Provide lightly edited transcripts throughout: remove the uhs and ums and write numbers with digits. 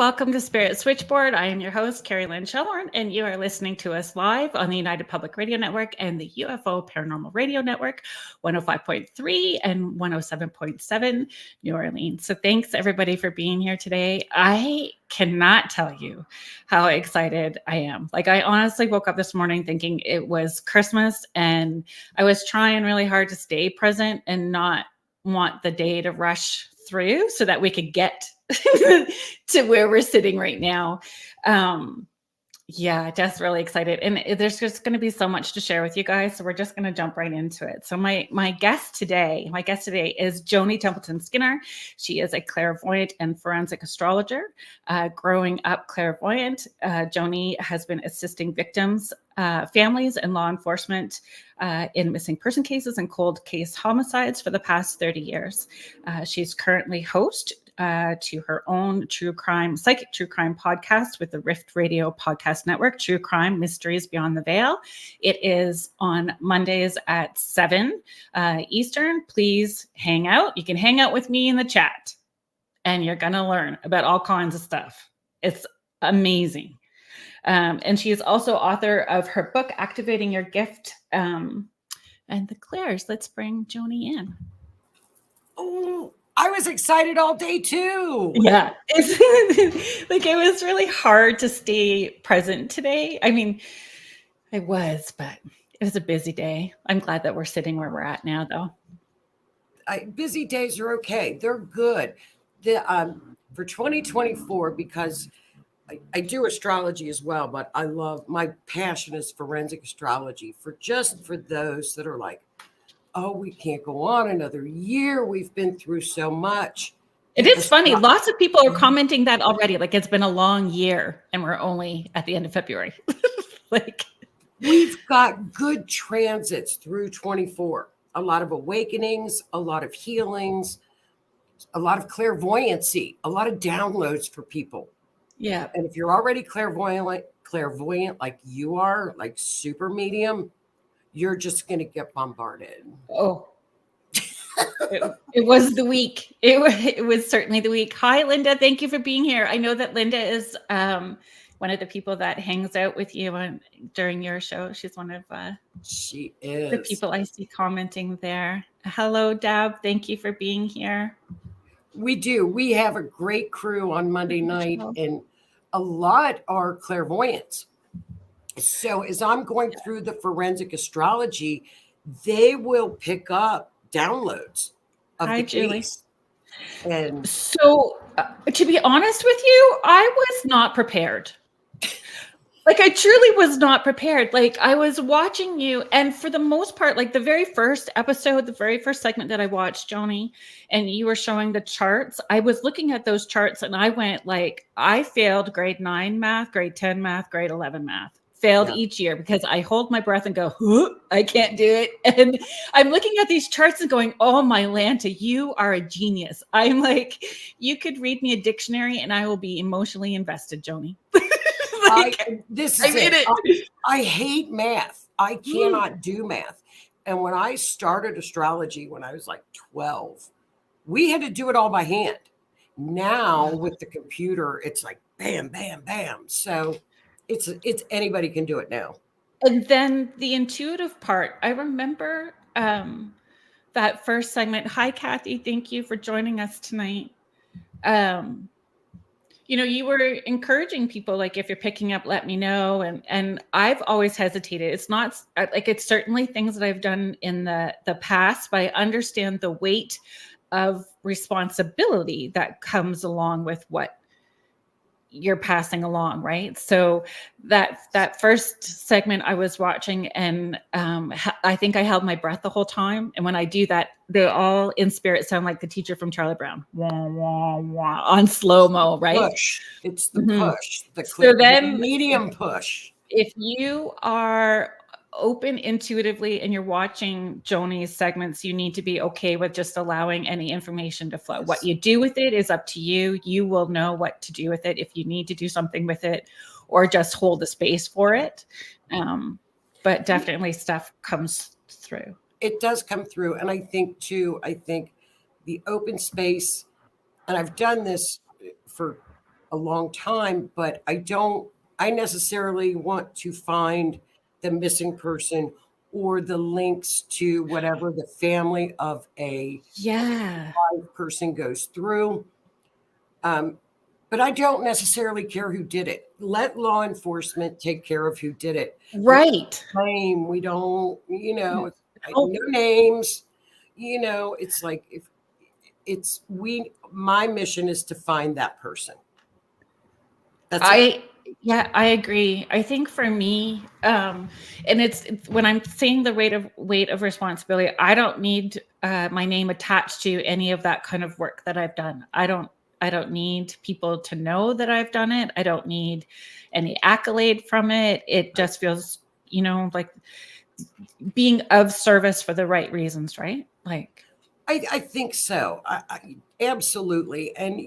welcome to Spirit Switchboard. I am your host, Kerrilynn Shellhorn, and you are listening to us live on the United Public Radio Network and the UFO Paranormal Radio Network, 105.3 and 107.7 New Orleans. So thanks everybody for being here today. I cannot tell you how excited I am. Like, I honestly woke up this morning thinking it was Christmas, and I was trying really hard to stay present and not want the day to rush through so that we could get to where we're sitting right now. Yeah, just really excited. And there's just going to be so much to share with you guys. So we're just going to jump right into it. So my guest today is Joni Templeton Skinner. She is a clairvoyant and forensic astrologer. Growing up clairvoyant, Joni has been assisting victims, families, and law enforcement in missing person cases and cold case homicides for the past 30 years. She's currently host to her own psychic true crime podcast with the Rift Radio Podcast Network, True Crime Mysteries Beyond the Veil. It is on Mondays at 7 Eastern. Please hang out. You can hang out with me in the chat, and you're going to learn about all kinds of stuff. It's amazing. And she is also author of her book, Activating Your Gift. And the Claires, let's bring Joni in. Oh, I was excited all day too. Yeah. Like, it was really hard to stay present today. I mean, I was, but it was a busy day. I'm glad that we're sitting where we're at now, though. Busy days are okay. They're good. For 2024, because I do astrology as well, but my passion is forensic astrology for those that are like, oh, we can't go on another year. We've been through so much. It is funny. Lots of people are commenting that already. Like, it's been a long year and we're only at the end of February. Like, we've got good transits through 24. A lot of awakenings, a lot of healings, a lot of clairvoyancy, a lot of downloads for people. Yeah. And if you're already clairvoyant like you are, like super medium, you're just going to get bombarded. Oh, it was the week. It was certainly the week. Hi, Linda. Thank you for being here. I know that Linda is one of the people that hangs out with you during your show. She's one of she is the people I see commenting there. Hello, Deb. Thank you for being here. We do. We have a great crew on Monday night, and a lot are clairvoyants. So as I'm going through the forensic astrology, they will pick up downloads of the case. And so, to be honest with you, I was not prepared. Like, I truly was not prepared. Like, I was watching you, and for the most part, like the very first episode, the very first segment that I watched, Joni, and you were showing the charts, I was looking at those charts and I went like, I failed grade 9 math, grade 10 math, grade 11 math. Failed each year because I hold my breath and go, I can't do it. And I'm looking at these charts and going, oh, my Lanta, you are a genius. I'm like, you could read me a dictionary and I will be emotionally invested, Joni. I hate math. I cannot do math. And when I started astrology when I was like 12, we had to do it all by hand. Now with the computer, it's like bam, bam, bam. So it's anybody can do it now. And then the intuitive part, I remember that first segment. Hi, Kathy. Thank you for joining us tonight. You were encouraging people, like, if you're picking up, let me know. And I've always hesitated. It's not like, it's certainly things that I've done in the past, but I understand the weight of responsibility that comes along with what you're passing along, right? So that first segment I was watching, and I think I held my breath the whole time. And when I do that, they all in spirit sound like the teacher from Charlie Brown, wah, wah, wah, on slow-mo, right? Push. It's the push, the medium push. If you are open intuitively and you're watching Joni's segments, you need to be okay with just allowing any information to flow. What you do with it is up to you. You will know what to do with it, if you need to do something with it or just hold the space for it. But definitely stuff comes through. It does come through. And I think the open space, and I've done this for a long time, but I necessarily want to find the missing person or the links to whatever the family of a Yeah. person goes through. But I don't necessarily care who did it. Let law enforcement take care of who did it. Right. We don't, no Oh, names. It's like my mission is to find that person. That's it. I agree. I think for me, and it's when I'm saying the weight of responsibility, I don't need my name attached to any of that kind of work that I've done. I don't need people to know that I've done it. I don't need any accolade from it. It just feels, like being of service for the right reasons, right? Like, I think so. Absolutely. And,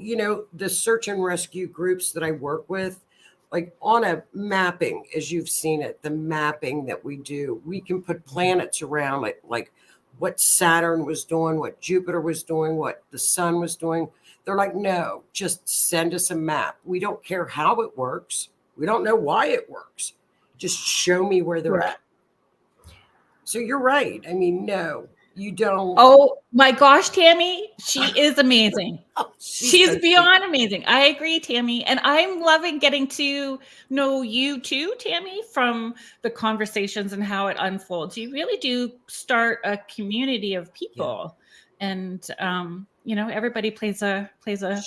the search and rescue groups that I work with, like on a mapping, as you've seen it, the mapping that we do, we can put planets around it, like what Saturn was doing, what Jupiter was doing, what the sun was doing. They're like, no, just send us a map. We don't care how it works. We don't know why it works. Just show me where they're at. So you're right. I mean, no, you don't. Oh my gosh, Tammy, she is amazing. She's so beyond amazing. I agree, Tammy. And I'm loving getting to know you too, Tammy, from the conversations and how it unfolds. You really do start a community of people. Yeah. And everybody plays a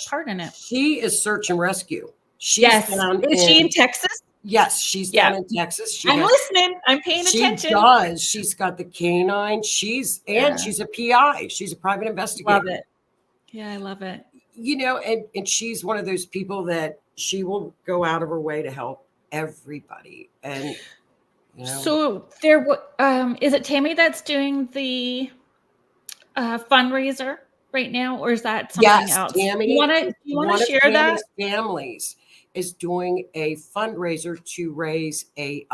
part in it. She is search and rescue. Yes. Is she in Texas? Yes, she's down in Texas. I'm listening. I'm paying attention. She does. She's got the canine. She's a PI. She's a private investigator. Love it. Yeah, I love it. And she's one of those people that she will go out of her way to help everybody. And so there, is it Tammy that's doing the fundraiser right now, or is that something else? Tammy, you want to share that? Families is doing a fundraiser to raise an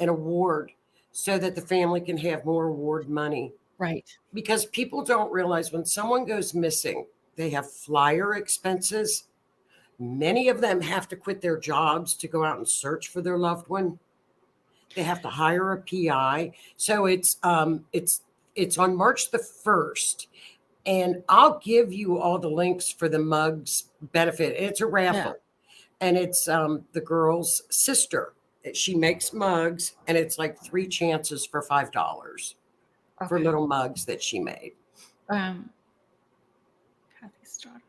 award so that the family can have more award money. Right. Because people don't realize when someone goes missing, they have flyer expenses. Many of them have to quit their jobs to go out and search for their loved one. They have to hire a PI. So it's on March the 1st. And I'll give you all the links for the mugs benefit. It's a raffle. And it's the girl's sister. She makes mugs, and it's like 3 chances for $5 for little mugs that she made. Kathy's daughter.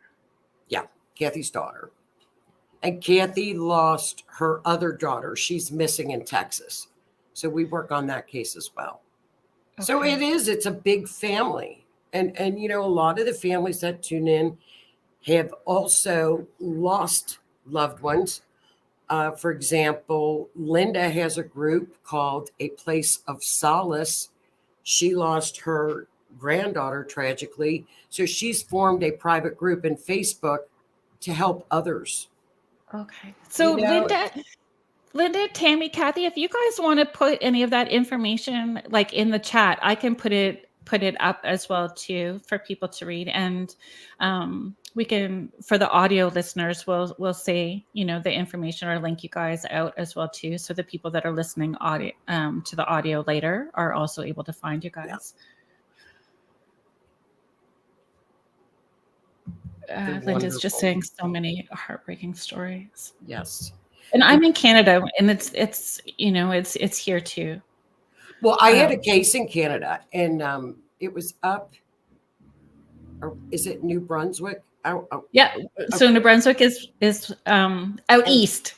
Yeah, Kathy's daughter. And Kathy lost her other daughter. She's missing in Texas. So we work on that case as well. Okay. So it's a big family. And a lot of the families that tune in have also lost loved ones. For example, Linda has a group called A Place of Solace. She lost her granddaughter tragically. So she's formed a private group in Facebook to help others. Okay. So Linda, Tammy, Kathy, if you guys want to put any of that information like in the chat, I can put it up as well too for people to read. And we can, for the audio listeners, we'll say, the information or link you guys out as well too. So the people that are listening to the audio later are also able to find you guys. Linda's just saying so many heartbreaking stories. Yes. And I'm in Canada, and it's here too. Well, I had a case in Canada, and it was up. Or is it New Brunswick? Yeah. So New Brunswick is out east.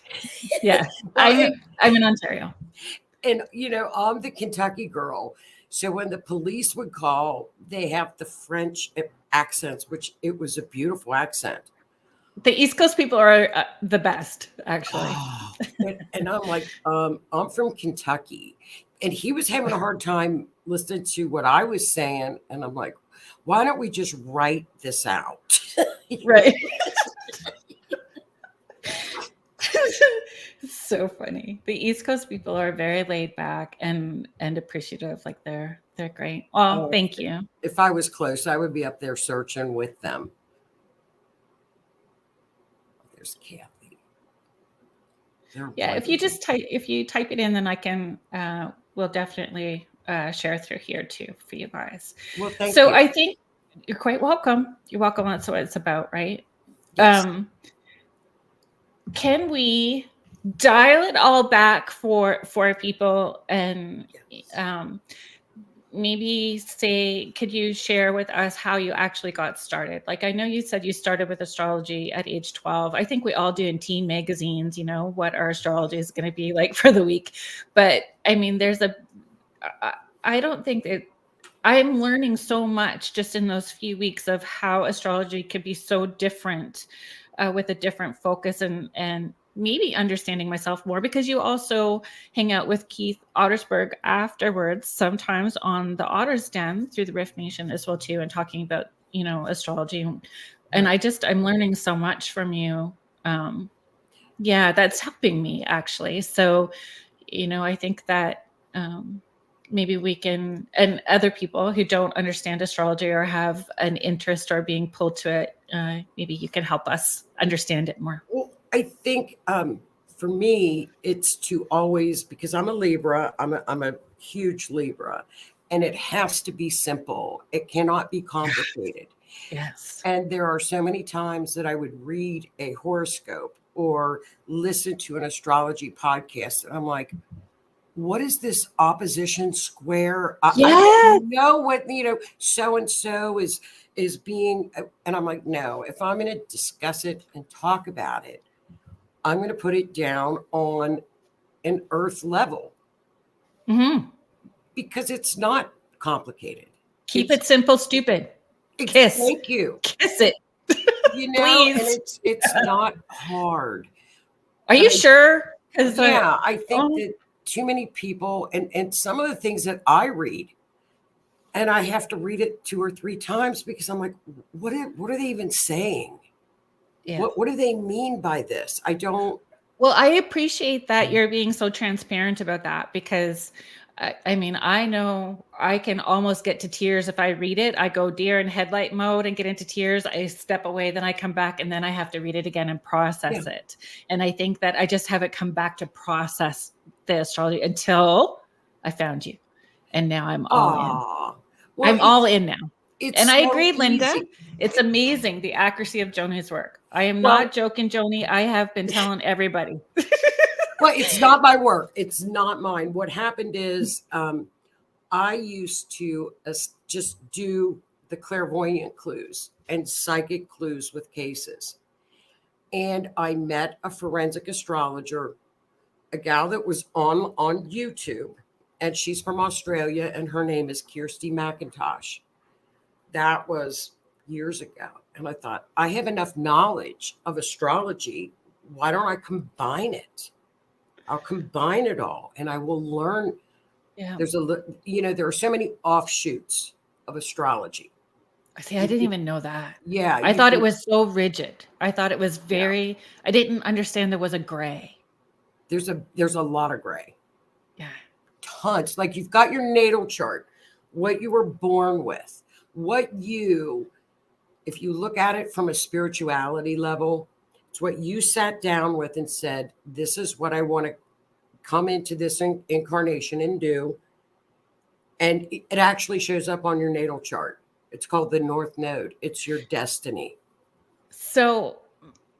Yeah. I'm in Ontario. And I'm the Kentucky girl. So when the police would call, they have the French accents, which it was a beautiful accent. The East Coast people are the best, actually. And I'm like, I'm from Kentucky. And he was having a hard time listening to what I was saying. And I'm like, why don't we just write this out? Right. So funny. The East Coast people are very laid back and appreciative. Like they're great. Oh, thank you. If I was close, I would be up there searching with them. There's Kathy. Yeah, if you just type it in, then I can we'll definitely share through here too for you guys. Well, thank so you. I think you're quite welcome. You're welcome. That's what it's about, right? Yes. Can we dial it all back for people and maybe say, could you share with us how you actually got started? Like, I know you said you started with astrology at age 12. I think we all do in teen magazines, what our astrology is going to be like for the week. But I mean, I don't think that I'm learning so much just in those few weeks of how astrology could be so different with a different focus and maybe understanding myself more, because you also hang out with Keith Ottersberg afterwards, sometimes on the Otter's Den through the Rift Nation as well too, and talking about, astrology. And I'm learning so much from you. Yeah, that's helping me actually. So, I think that maybe we can, and other people who don't understand astrology or have an interest or being pulled to it, maybe you can help us understand it more. Well, I think for me, it's to always, because I'm a Libra, I'm a huge Libra, and it has to be simple. It cannot be complicated. Yes. And there are so many times that I would read a horoscope or listen to an astrology podcast, and I'm like, what is this opposition square? I don't know what, so and so is being, and I'm like, no, if I'm going to discuss it and talk about it, I'm going to put it down on an earth level, because it's not complicated. Keep it simple, stupid. Kiss. Thank you. Kiss it. Please. And it's not hard. Are you sure? Yeah, I think that too many people, and some of the things that I read, and I have to read it 2 or 3 times because I'm like, what are they even saying? Yeah. What do they mean by this? I don't. Well, I appreciate that you're being so transparent about that, because I mean, I know I can almost get to tears if I read it. I go deer in headlight mode and get into tears. I step away, then I come back, and then I have to read it again and process it. And I think that I just haven't come back to process the astrology until I found you. And now I'm all in. Well, I'm all in now. And I agree, Linda. It's amazing, the accuracy of Joni's work. I am not joking, Joni. I have been telling everybody. Well, it's not my work. It's not mine. What happened is I used to just do the clairvoyant clues and psychic clues with cases. And I met a forensic astrologer, a gal that was on YouTube, and she's from Australia, and her name is Kirsty McIntosh. That was years ago. And I thought, I have enough knowledge of astrology. Why don't I combine it? I'll combine it all, and I will learn. Yeah. There are so many offshoots of astrology. See, I didn't even know that. Yeah. I thought it was so rigid. I thought it was I didn't understand there was a gray. There's a lot of gray. Yeah. Tons. Like, you've got your natal chart, what you were born with, if you look at it from a spirituality level, it's what you sat down with and said, this is what I want to come into this incarnation and do. And it actually shows up on your natal chart. It's called the North Node. It's your destiny. So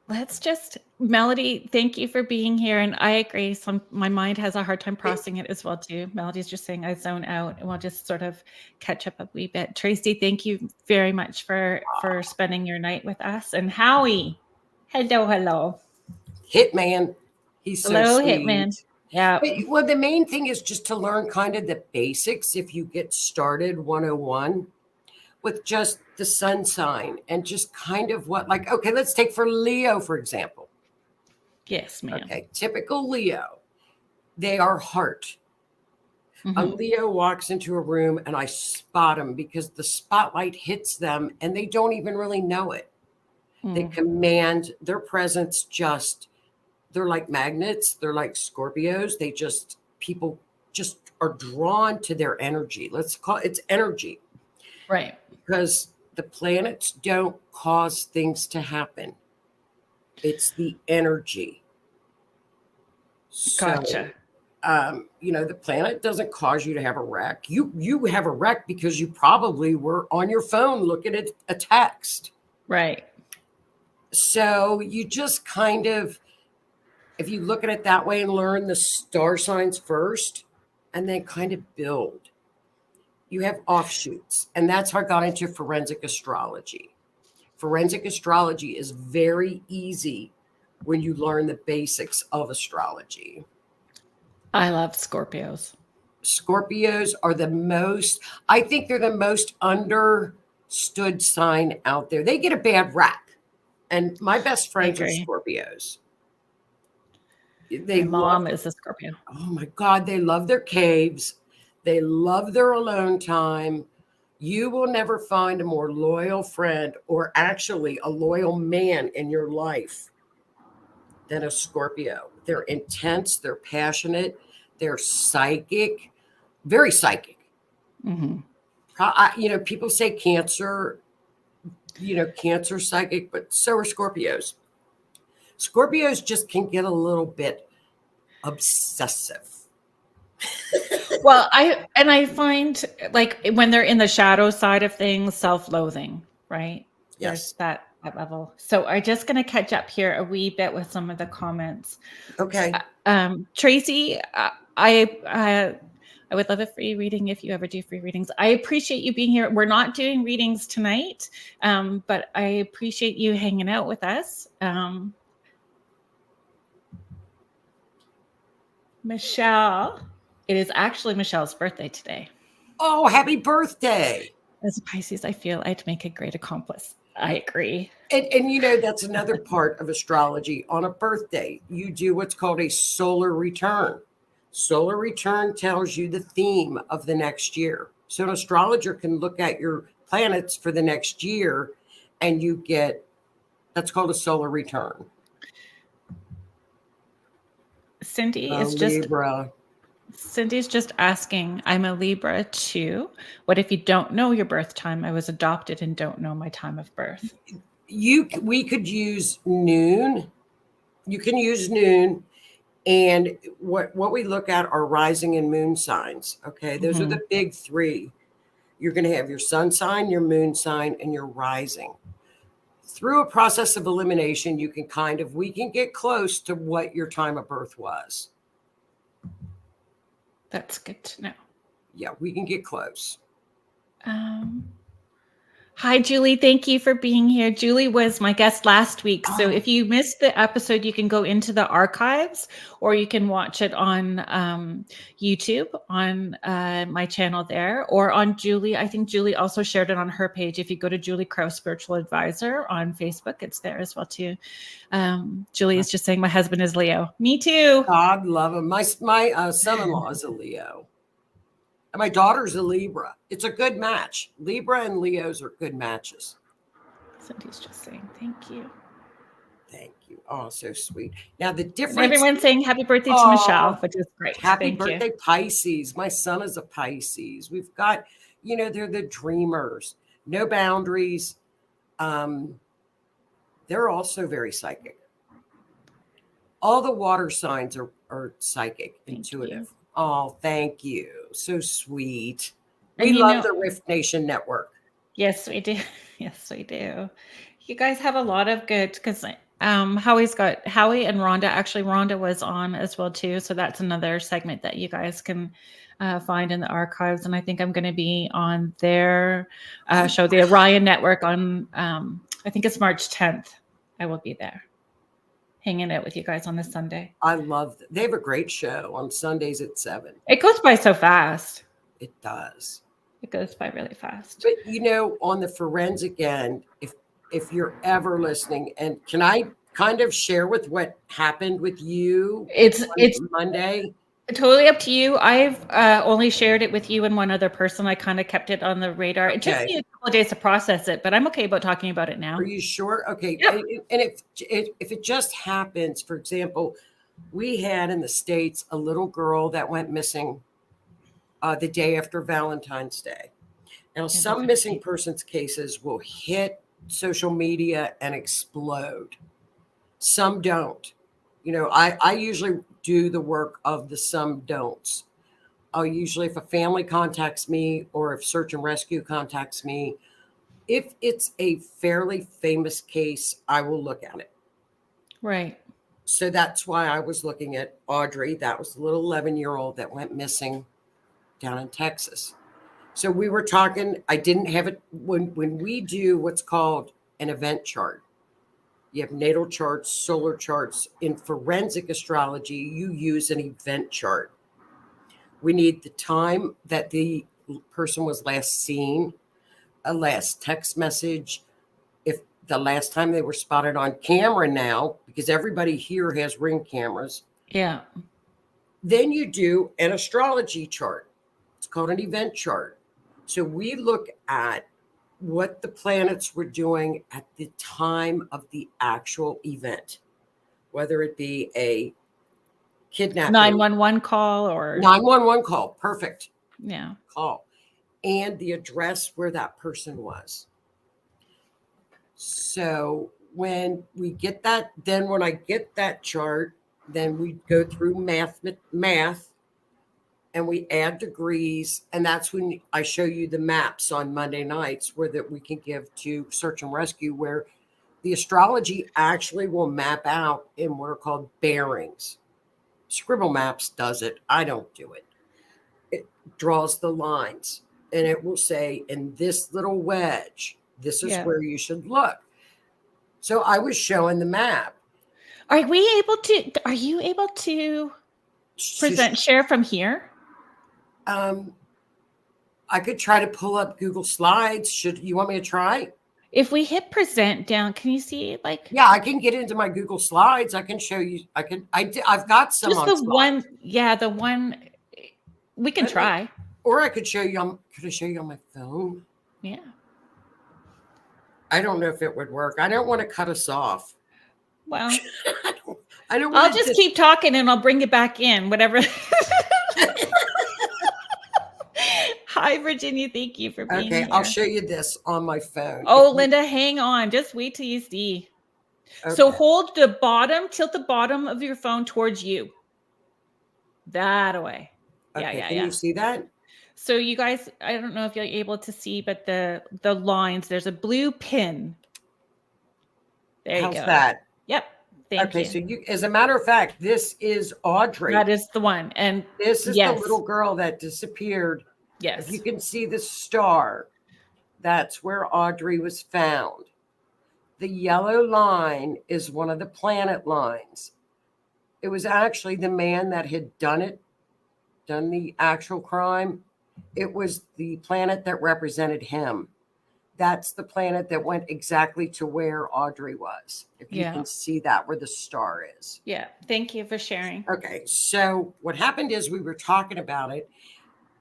let's just, Melody, thank you for being here. And I agree. My mind has a hard time processing it as well too. Melody's just saying I zone out, and we'll just sort of catch up a wee bit. Tracy, thank you very much for spending your night with us. And Howie, hello. Hitman. He's so hello, sweet. Hitman. Yeah. Well, the main thing is just to learn kind of the basics. If you get started 101 with just the sun sign and just kind of okay, let's take for Leo, for example. Yes, ma'am. Okay, typical Leo. They are heart. Mm-hmm. A Leo walks into a room and I spot them because the spotlight hits them and they don't even really know it. Mm. They command their presence. They're like magnets. They're like Scorpios. People just are drawn to their energy. Let's call it's energy. Right. Because the planets don't cause things to happen. It's the energy. Gotcha. The planet doesn't cause you to have a wreck. You have a wreck because you probably were on your phone looking at a text. Right. So you just kind of, if you look at it that way and learn the star signs first and then kind of build, you have offshoots. And that's how I got into forensic astrology. Forensic astrology is very easy when you learn the basics of astrology. I love Scorpios. Scorpios are I think they're the most understood sign out there. They get a bad rap. And my best friends are Scorpios. My mom is a Scorpio. Oh my God, they love their caves. They love their alone time. You will never find a more loyal friend or actually a loyal man in your life than a Scorpio. They're intense, they're passionate, they're psychic, very psychic. Mm-hmm. People say Cancer, Cancer psychic, but so are Scorpios. Scorpios just can get a little bit obsessive. Well, I find like when they're in the shadow side of things, self-loathing, right? Yes. There's that level. So I'm just going to catch up here a wee bit with some of the comments. Okay. Tracy, I would love a free reading if you ever do free readings. I appreciate you being here. We're not doing readings tonight, but I appreciate you hanging out with us. Michelle, it is actually Michelle's birthday today. Oh, happy birthday. As a Pisces, I feel I'd make a great accomplice. I agree. And that's another part of astrology. On a birthday, you do what's called a solar return. Solar return tells you the theme of the next year. So an astrologer can look at your planets for the next year and you get, that's called a solar return. Cindy's just asking, I'm a Libra too. What if you don't know your birth time? I was adopted and don't know my time of birth. We could use noon. You can use noon. And what we look at are rising and moon signs. Okay. Those are the big three. You're going to have your sun sign, your moon sign, and your rising. Through a process of elimination, we can get close to what your time of birth was. That's good to know. Yeah, we can get close. Hi, Julie. Thank you for being here. Julie was my guest last week. So if you missed the episode, you can go into the archives or you can watch it on YouTube on my channel there or on Julie. I think Julie also shared it on her page. If you go to Julie Krause Spiritual Advisor on Facebook, it's there as well too. Julie is just saying my husband is Leo. Me too. God love him. My son-in-law is a Leo. And my daughter's a Libra. It's a good match. Libra and Leos are good matches. Cindy's just saying thank you. Thank you. Oh, so sweet. Now the difference. Everyone's saying happy birthday to Michelle, which is great. Happy birthday, Pisces. My son is a Pisces. We've got, they're the dreamers. No boundaries. They're also very psychic. All the water signs are psychic, intuitive. Oh, thank you. So sweet. We love the Rift Nation Network. Yes, we do. Yes, we do. You guys have a lot of good, because Howie's got Howie and Rhonda. Actually, Rhonda was on as well too. So that's another segment that you guys can find in the archives. And I think I'm going to be on their show, the Orion Network, on I think it's March 10th. I will be there, hanging out with you guys on this Sunday. I love they have a great show on Sundays at 7. It goes by so fast. It does. It goes by really fast. But on the forensic end, if you're ever listening, and can I kind of share with what happened with you? It's Monday. Totally up to you. I've only shared it with you and one other person. I kind of kept it on the radar. It took me a couple of days to process it, but I'm okay about talking about it now. Are you sure? Okay. Yep. And if it just happens, for example, we had in the States a little girl that went missing the day after Valentine's Day. Now, some missing persons cases will hit social media and explode. Some don't. I usually do the work of the some don'ts. I'll usually, if a family contacts me or if search and rescue contacts me, if it's a fairly famous case, I will look at it. Right. So that's why I was looking at Audrey. That was the little 11-year-old that went missing down in Texas. So we were talking, I didn't have it when we do what's called an event chart. You have natal charts, solar charts. In forensic astrology, you use an event chart. We need the time that the person was last seen, a last text message, if the last time they were spotted on camera now, because everybody here has Ring cameras. Yeah. Then you do an astrology chart. It's called an event chart. So we look at what the planets were doing at the time of the actual event, whether it be a kidnapping, 911 call or 911 call, perfect. Yeah. Call, and the address where that person was. So when we get that, then when I get that chart, then we go through math, and we add degrees. And that's when I show you the maps on Monday nights where that we can give to search and rescue, where the astrology actually will map out in what are called bearings. Scribble Maps does it. I don't do it. It draws the lines and it will say, in this little wedge, this is where you should look. So I was showing the map. Are you able to share from here? I could try to pull up Google Slides. Should you want me to try? If we hit present down, can you see Yeah, I can get into my Google Slides. I can show you. I've got some just on the slides. one. Yeah, the one we can try. Or I could show you could I show you on my phone? Yeah. I don't know if it would work. I don't want to cut us off. Well, I don't I'll just keep talking and I'll bring it back in, whatever. Hi, Virginia. Thank you for being here. Okay, I'll show you this on my phone. Oh, Linda, hang on. Just wait till you see. Okay. So tilt the bottom of your phone towards you. That way. Okay, Yeah. Can you see that? So you guys, I don't know if you're able to see, but the lines, there's a blue pin. There you go. How's that? Yep. Thank you. Okay, so as a matter of fact, this is Audrey. That is the one. And this is the little girl that disappeared. Yes. If you can see the star, that's where Audrey was found. The yellow line is one of the planet lines. It was actually the man that had done the actual crime. It was the planet that represented him. That's the planet that went exactly to where Audrey was. If you can see that, where the star is. Yeah. Thank you for sharing. Okay. So what happened is we were talking about it.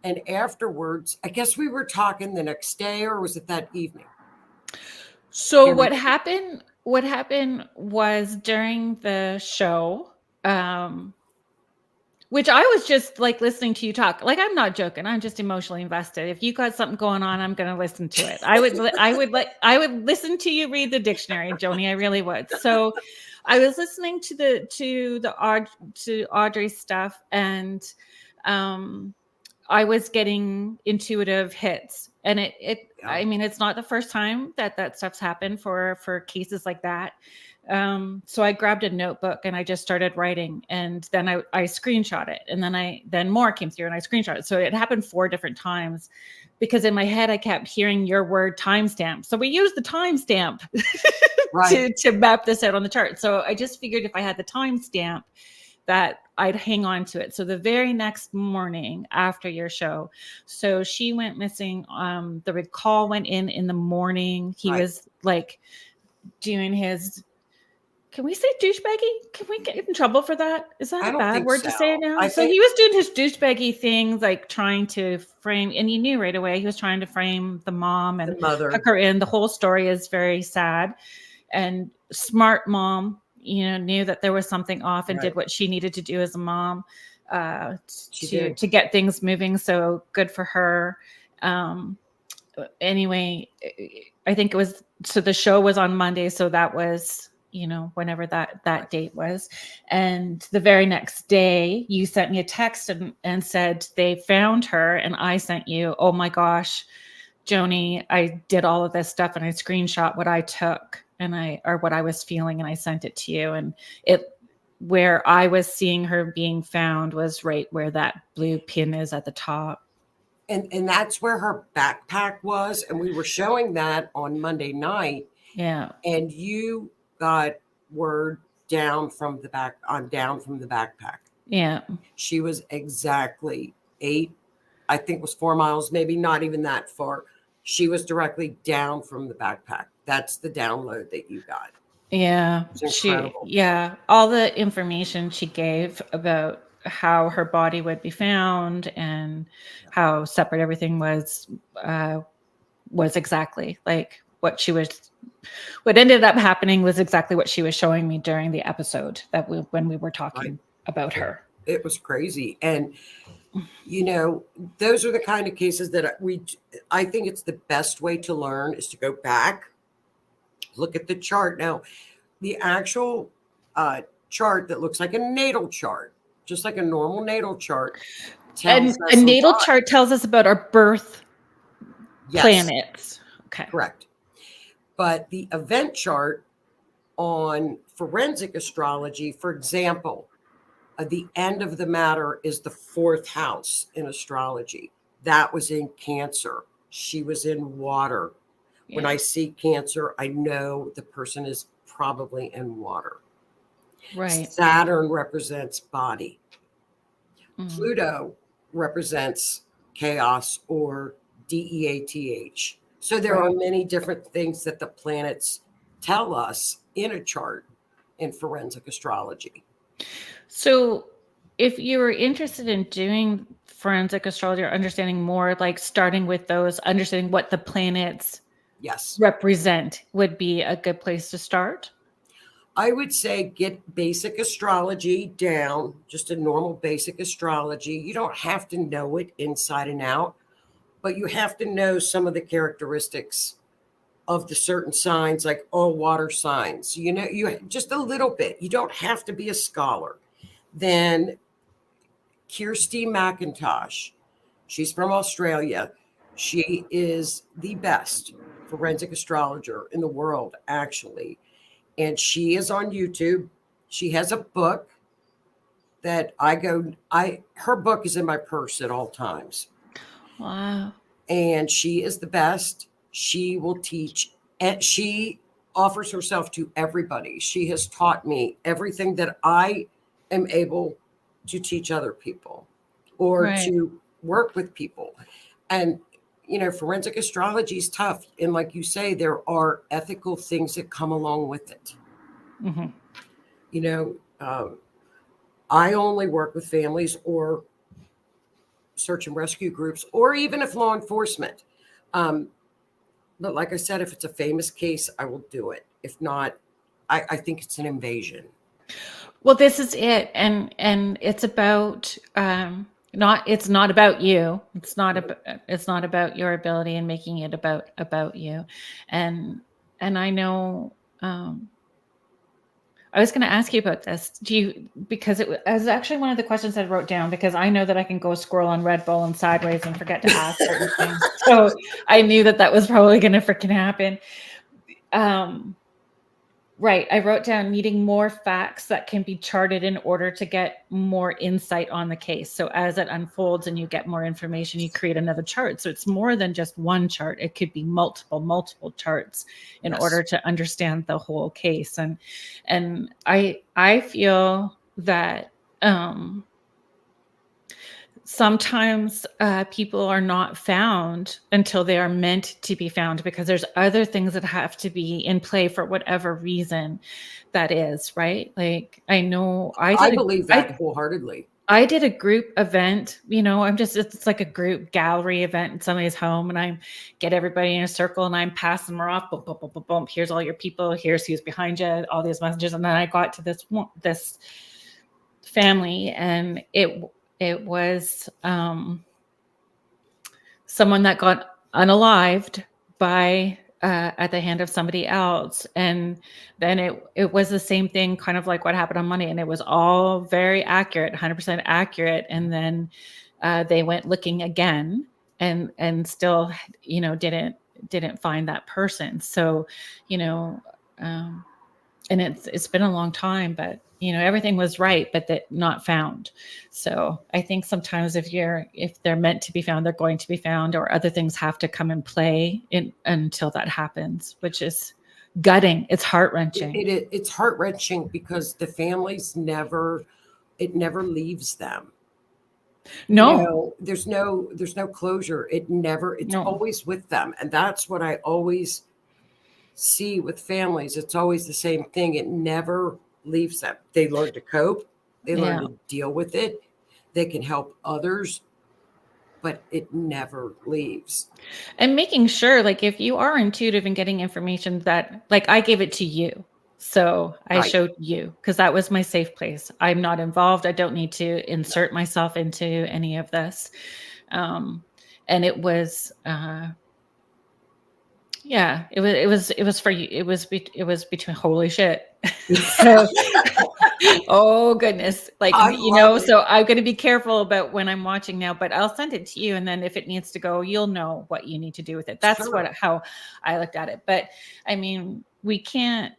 And afterwards, I guess we were talking the next day, or was it that evening? So what happened was during the show, which I was just listening to you talk. I'm not joking. I'm just emotionally invested. If you got something going on, I'm going to listen to it. I would listen to you read the dictionary, Joni. I really would. So I was listening to Audrey's stuff, and I was getting intuitive hits, and I mean, it's not the first time that stuff's happened for cases like that. So I grabbed a notebook and I just started writing, and then I screenshot it, and then more came through and I screenshot it. So it happened 4 different times, because in my head I kept hearing your word timestamp. So we used the timestamp to map this out on the chart. So I just figured if I had the timestamp, that I'd hang on to it. So the very next morning after your show, so she went missing. The call went in the morning. He was doing his, can we say douchebaggy? Can we get in trouble for that? Is that a bad word to say now? So he was doing his douchebaggy things, trying to frame, and you knew right away he was trying to frame the mom and hook her in. The whole story is very sad, and smart mom, knew that there was something off and did what she needed to do as a mom to get things moving. So good for her. Anyway, I think it was, so the show was on Monday. So that was, whenever that date was. And the very next day you sent me a text and said they found her, and I sent you, oh my gosh, Joni, I did all of this stuff and I screenshot what I took or what I was feeling, and I sent it to you. And where I was seeing her being found was right where that blue pin is at the top. And that's where her backpack was. And we were showing that on Monday night. Yeah. And you got word down from the backpack. Yeah. She was exactly 4 miles, maybe not even that far. She was directly down from the backpack. That's the download that you got. Yeah. All the information she gave about how her body would be found and how separate everything was exactly like what ended up happening was exactly what she was showing me during the episode when we were talking about her. It was crazy. And, those are the kind of cases that I think it's the best way to learn is to go back, look at the chart. Now, the actual chart that looks like a natal chart, just like a normal natal chart. And a natal chart tells us about our birth planets. Okay. Correct. But the event chart on forensic astrology, for example, the end of the matter is the 4th house in astrology. That was in Cancer. She was in water. Yeah. When I see Cancer, I know the person is probably in water. Right. Saturn represents body. Pluto represents chaos or DEATH. So there are many different things that the planets tell us in a chart in forensic astrology. So if you were interested in doing forensic astrology or understanding more, like starting with those, understanding what the planets represent would be a good place to start? I would say get basic astrology down, just a normal basic astrology. You don't have to know it inside and out, but you have to know some of the characteristics of the certain signs, like all water signs. You just a little bit. You don't have to be a scholar. Then Kirsty McIntosh, she's from Australia. She is the best forensic astrologer in the world, actually. And she is on YouTube. She has a book that her book is in my purse at all times. Wow. And she is the best. She will teach, and she offers herself to everybody. She has taught me everything that I am able to teach other people or to work with people. And, forensic astrology is tough. And like you say, there are ethical things that come along with it. Mm-hmm. I only work with families or search and rescue groups, or even if law enforcement. But like I said, if it's a famous case, I will do it. If not, I think it's an invasion. Well, this is it. And it's about, it's not about you. It's not about your ability and making it about you. And I know, I was going to ask you about this. Because it was actually one of the questions I wrote down, because I know that I can go scroll on Red Bull and sideways and forget to ask certain things. So I knew that was probably going to freaking happen. Right. I wrote down needing more facts that can be charted in order to get more insight on the case. So as it unfolds and you get more information, you create another chart. So it's more than just one chart. It could be multiple charts in order to understand the whole case. And I feel that sometimes people are not found until they are meant to be found, because there's other things that have to be in play for whatever reason that is, right? Like, I know I believe that wholeheartedly. I did a group event, it's like a group gallery event in somebody's home, and I get everybody in a circle and I'm passing them off. Boom, boom, boom, boom, boom. Here's all your people. Here's who's behind you, all these messages. And then I got to this family, and it was someone that got unalived by at the hand of somebody else. And then it was the same thing, kind of like what happened on Monday. And it was all very accurate, 100% accurate. And then they went looking again and still, didn't find that person. So, and it's been a long time, but everything was right, but that not found. So I think sometimes if they're meant to be found, they're going to be found, or other things have to come and play until that happens, which is gutting. It's heart-wrenching. It's heart-wrenching because the families never leaves them. No, there's no closure. It's always with them. And that's what I always see with families. It's always the same thing. It never leaves them. They learn to cope. They learn to deal with it. They can help others, but it never leaves. And making sure, like, if you are intuitive and getting information that, like, I gave it to you. So I showed you, because that was my safe place. I'm not involved. I don't need to insert myself into any of this. And it was, it was for you. It was between, holy shit. So, oh goodness. Like, so I'm going to be careful about when I'm watching now, but I'll send it to you. And then if it needs to go, you'll know what you need to do with it. That's how I looked at it. But I mean, we can't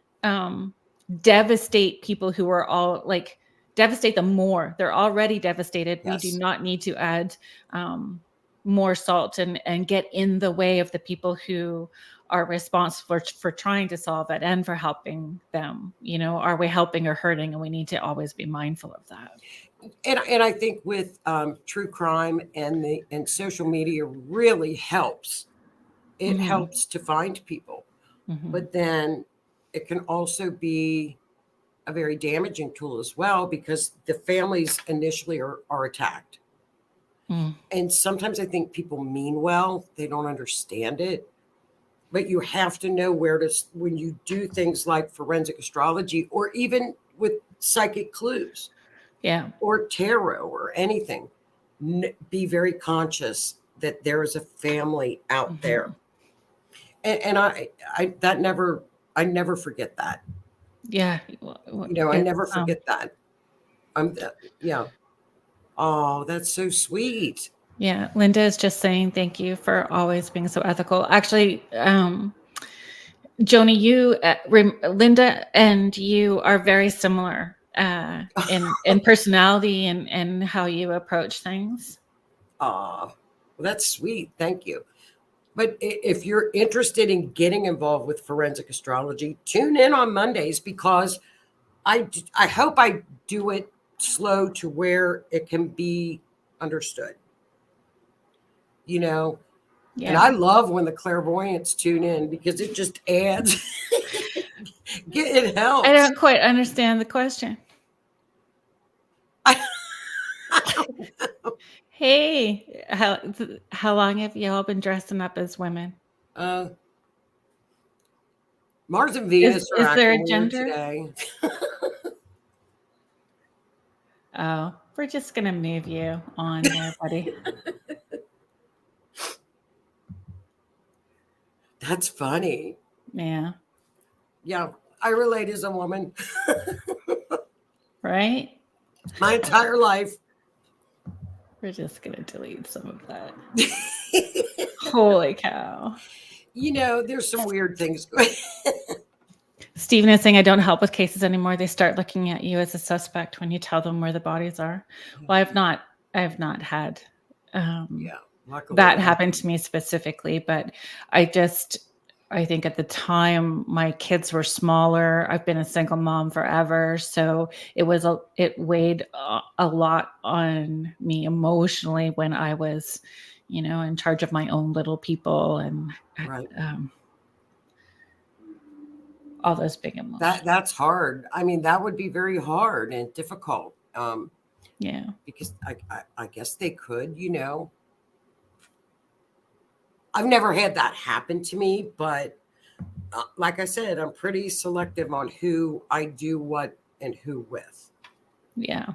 devastate people who are all like, devastate them more. They're already devastated. Yes. We do not need to add more salt and get in the way of the people who are responsible for trying to solve it and for helping them. Are we helping or hurting? And we need to always be mindful of that. And I think with true crime and social media really helps. It helps to find people, but then it can also be a very damaging tool as well, because the families initially are attacked. And sometimes I think people mean well, they don't understand it. But you have to know when you do things like forensic astrology, or even with psychic clues, or tarot or anything, be very conscious that there is a family out there. And I never forget that. Yeah. I never forget that. Oh, that's so sweet. Yeah. Linda is just saying thank you for always being so ethical. Actually, Joni, Linda and you are very similar in personality and how you approach things. Well, that's sweet. Thank you. But if you're interested in getting involved with forensic astrology, tune in on Mondays, because I hope I do it slow to where it can be understood. And I love when the clairvoyants tune in, because it just adds. It helps. I don't quite understand the question. I don't know. Hey, how long have you all been dressing up as women? Mars and Venus are is there a acting gender today. Oh, we're just gonna move you on there, buddy. That's funny. Yeah. Yeah, I relate as a woman. Right? My entire life. We're just gonna delete some of that. Holy cow. There's some weird things going. Stephen is saying, I don't help with cases anymore. They start looking at you as a suspect when you tell them where the bodies are. Well, I've not had that happen to me specifically, but I think at the time my kids were smaller. I've been a single mom forever. So it weighed a lot on me emotionally when I was, in charge of my own little people and all those big emotions. That's hard. I mean, that would be very hard and difficult. Because I guess they could, I've never had that happen to me, but like I said, I'm pretty selective on who I do what and who with. Yeah.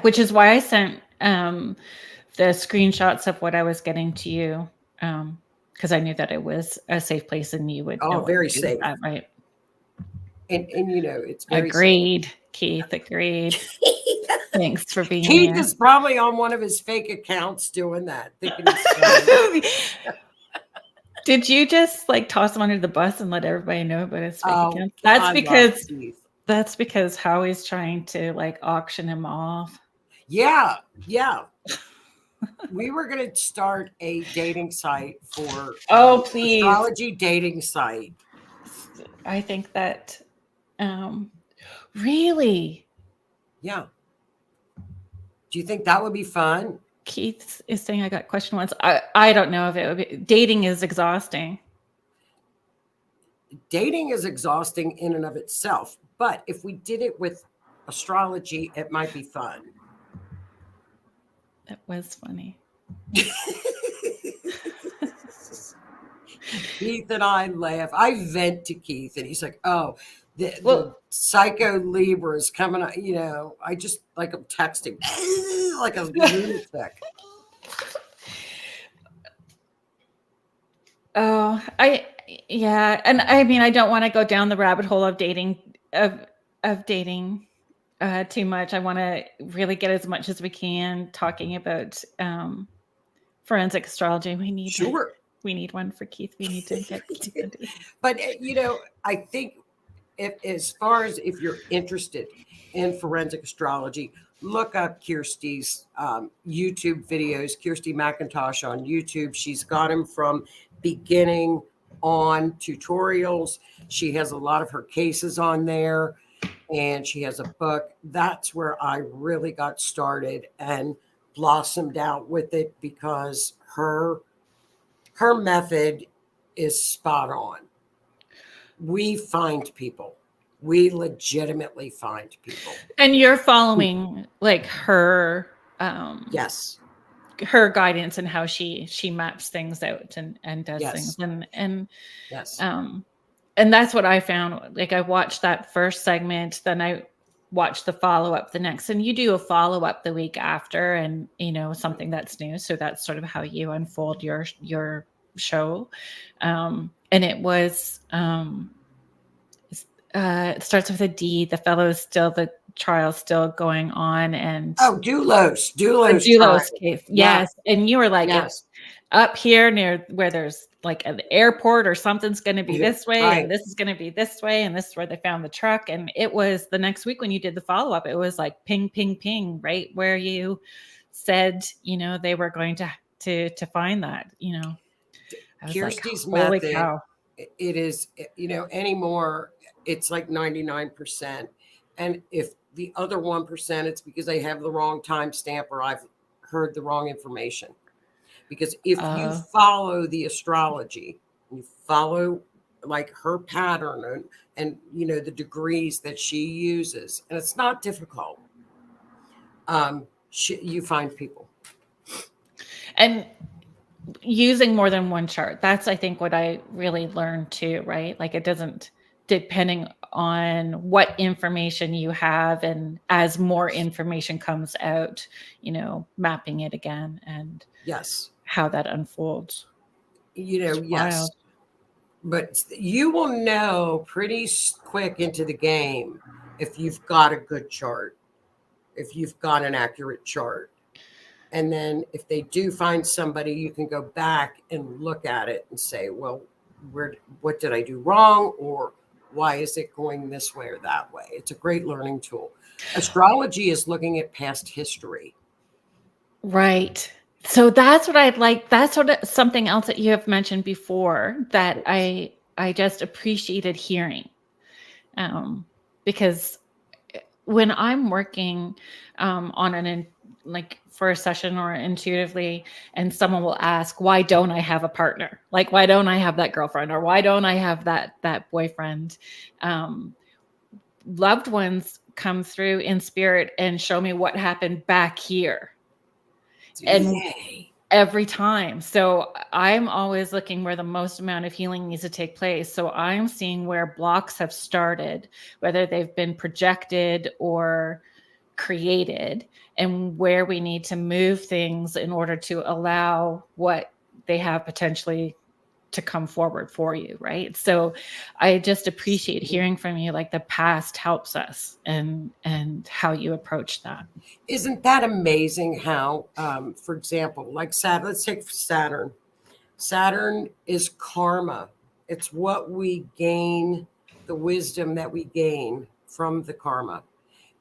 Which is why I sent the screenshots of what I was getting to you because I knew that it was a safe place and you would know Oh, what very to do with safe. that, right? And it's very Agreed, Keith. Agreed. safe. Thanks for being Keith here. is probably on one of his fake accounts doing that, thinking he's funny. Did you just like toss him under the bus and let everybody know about his fake account? That's because Howie's trying to like auction him off. Yeah. We were going to start a dating site for please. astrology dating site. I think that really. Yeah. Do you think that would be fun? Keith is saying I got question once. I don't know if it would be. Dating is exhausting. Dating is exhausting in and of itself. But if we did it with astrology, it might be fun. That was funny. Keith and I laugh. I vent to Keith and he's like, oh, the psycho Libra is coming up. You know, I just like I'm texting like a lunatic. Oh, yeah. And I mean, I don't want to go down the rabbit hole of dating, dating too much. I want to really get as much as we can talking about forensic astrology. We need one for Keith. We need to get But I think as far as if you're interested in forensic astrology, look up Kirsty's YouTube videos, Kirsty McIntosh on YouTube. She's got them from beginning on tutorials. She has a lot of her cases on there and she has a book. That's where I really got started and blossomed out with it because her method is spot on. We find people. We legitimately find people. And you're following like her yes, her guidance and how she maps things out and does things and yes. And that's what I found. Like I watched that first segment, then I watched the follow-up the next, and you do a follow-up the week after and something that's new. So that's sort of how you unfold your show. And it was it starts with a D. The the trial's still going on, and Doulos case. Yes. And you were like, it's up here near where there's like an airport or something's going to be this way, and this is going to be this way, and this is where they found the truck. And it was the next week when you did the follow-up, it was like ping, ping, ping, right where you said, they were going to find that, I was Kirsty's like, holy method, cow. It is, anymore, it's like 99%. And if the other 1%, it's because they have the wrong timestamp or I've heard the wrong information. Because if you follow the astrology, you follow like her pattern and the degrees that she uses, and it's not difficult. You find people. And using more than one chart. That's, I think, what I really learned too, right? Like it doesn't, depending on what information you have, and as more information comes out, mapping it again and how that unfolds. Yes. Wild. But you will know pretty quick into the game if you've got a good chart, if you've got an accurate chart. And then if they do find somebody, you can go back and look at it and say, well, what did I do wrong? Or why is it going this way or that way? It's a great learning tool. Astrology is looking at past history. Right. So that's what I'd like. That's something else that you have mentioned before that I just appreciated hearing. Because when I'm working on like for a session or intuitively, and someone will ask, why don't I have a partner? Like, why don't I have that girlfriend? Or why don't I have that boyfriend? Loved ones come through in spirit and show me what happened back here. And every time. So I'm always looking where the most amount of healing needs to take place. So I'm seeing where blocks have started, whether they've been projected or created, and where we need to move things in order to allow what they have potentially to come forward for you, right? So I just appreciate hearing from you, like the past helps us and how you approach that. Isn't that amazing how, for example, like Saturn, let's take Saturn. Saturn is karma. It's what we gain, the wisdom that we gain from the karma.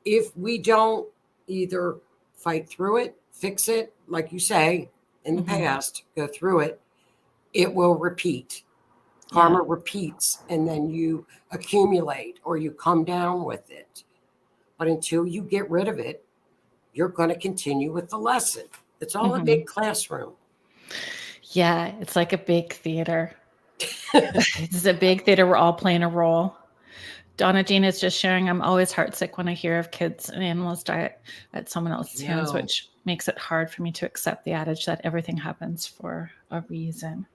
If we don't either fight through it, fix it, like you say, in the past, go through it, it will repeat. Karma repeats, and then you accumulate or you come down with it. But until you get rid of it, you're going to continue with the lesson. It's all a big classroom. Yeah, it's like a big theater. It's a big theater. We're all playing a role. Donna Jean is just sharing, I'm always heartsick when I hear of kids and animals die at someone else's hands, which makes it hard for me to accept the adage that everything happens for a reason.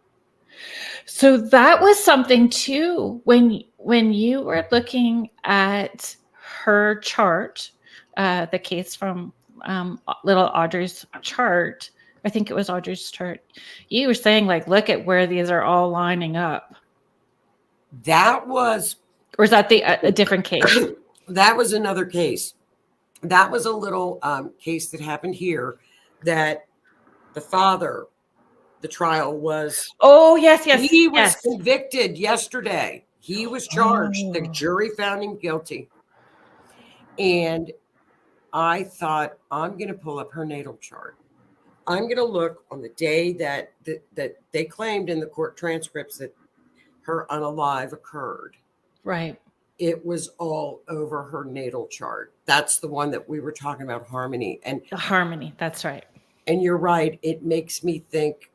So that was something too, when you were looking at her chart, the case from little Audrey's chart, I think it was Audrey's chart, you were saying like, look at where these are all lining up. That was... Or is that a different case? That was another case. That was a little case that happened here that the father, the trial was... Oh, yes. He was convicted yesterday. He was charged. The jury found him guilty. And I thought, I'm going to pull up her natal chart. I'm going to look on the day that they claimed in the court transcripts that her unalive occurred. Right. It was all over her natal chart. That's the one that we were talking about, harmony. And the harmony, that's right. And you're right. It makes me think,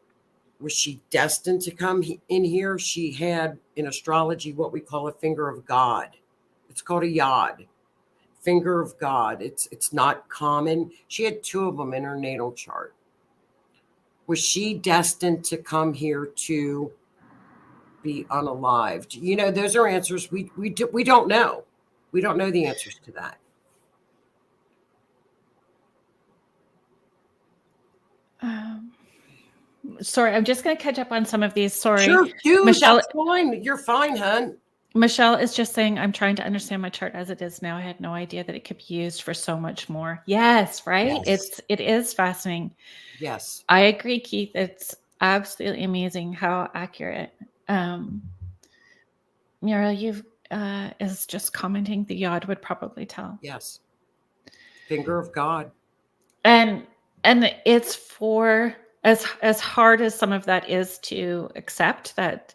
was she destined to come in here? She had in astrology what we call a finger of God. It's called a yod, finger of God. It's not common. She had 2 of them in her natal chart. Was she destined to come here to be unalived? You know, those are answers we don't know. We don't know the answers to that. Sorry, I'm just going to catch up on some of these. Sorry. Sure, dude, Michelle, that's fine. You're fine, hon. Michelle is just saying, I'm trying to understand my chart as it is now. I had no idea that it could be used for so much more. Yes, right? Yes. It is fascinating. Yes. I agree, Keith. It's absolutely amazing how accurate. Muriel, is just commenting the yod would probably tell. Yes. Finger of God. And it's for as hard as some of that is to accept, that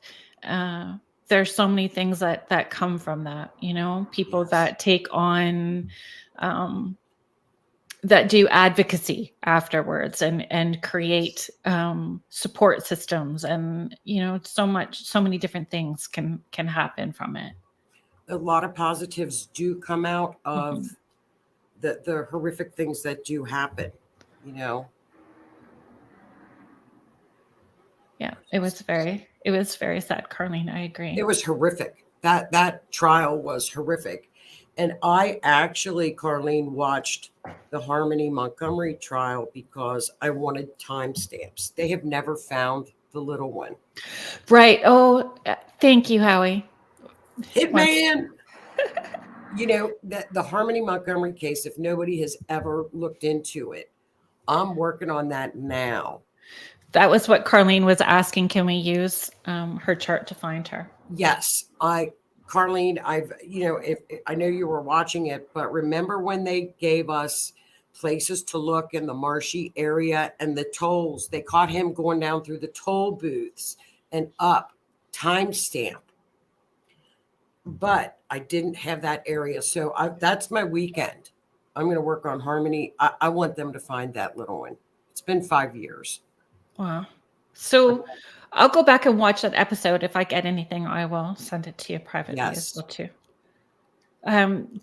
there's so many things that come from that, you know, people that take on that do advocacy afterwards and create support systems, and you know, so many different things can happen from it. A lot of positives do come out of the horrific things that do happen, you know. Yeah, it was very sad, Kerrilynn. I agree. It was horrific. That trial was horrific. And I actually, Kerrilynn, watched the Harmony Montgomery trial because I wanted timestamps. They have never found the little one. Right. Oh, thank you, Howie. Hitman. You know, the Harmony Montgomery case, if nobody has ever looked into it, I'm working on that now. That was what Kerrilynn was asking. Can we use her chart to find her? Yes. Kerrilynn, if I know you were watching it, but remember when they gave us places to look in the marshy area and the tolls, they caught him going down through the toll booths and up, timestamp. But I didn't have that area. So that's my weekend. I'm going to work on Harmony. I want them to find that little one. It's been 5 years. Wow. So I'll go back and watch that episode. If I get anything, I will send it to you privately as well too.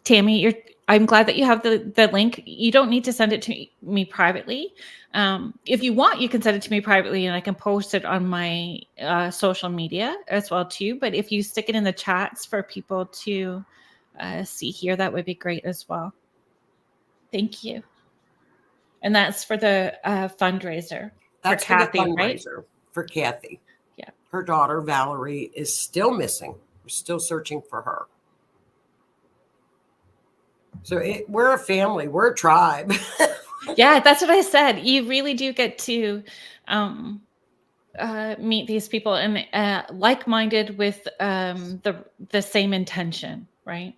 Tammy, I'm glad that you have the link. You don't need to send it to me privately. If you want, you can send it to me privately and I can post it on my social media as well too. But if you stick it in the chats for people to see here, that would be great as well. Thank you. And that's for the fundraiser. That's for Kathy, for the fundraiser, right? for Kathy. Yeah. her daughter, Valerie, is still missing. We're still searching for her. So we're a family. We're a tribe. Yeah, that's what I said. You really do get to meet these people and like-minded with the same intention, right?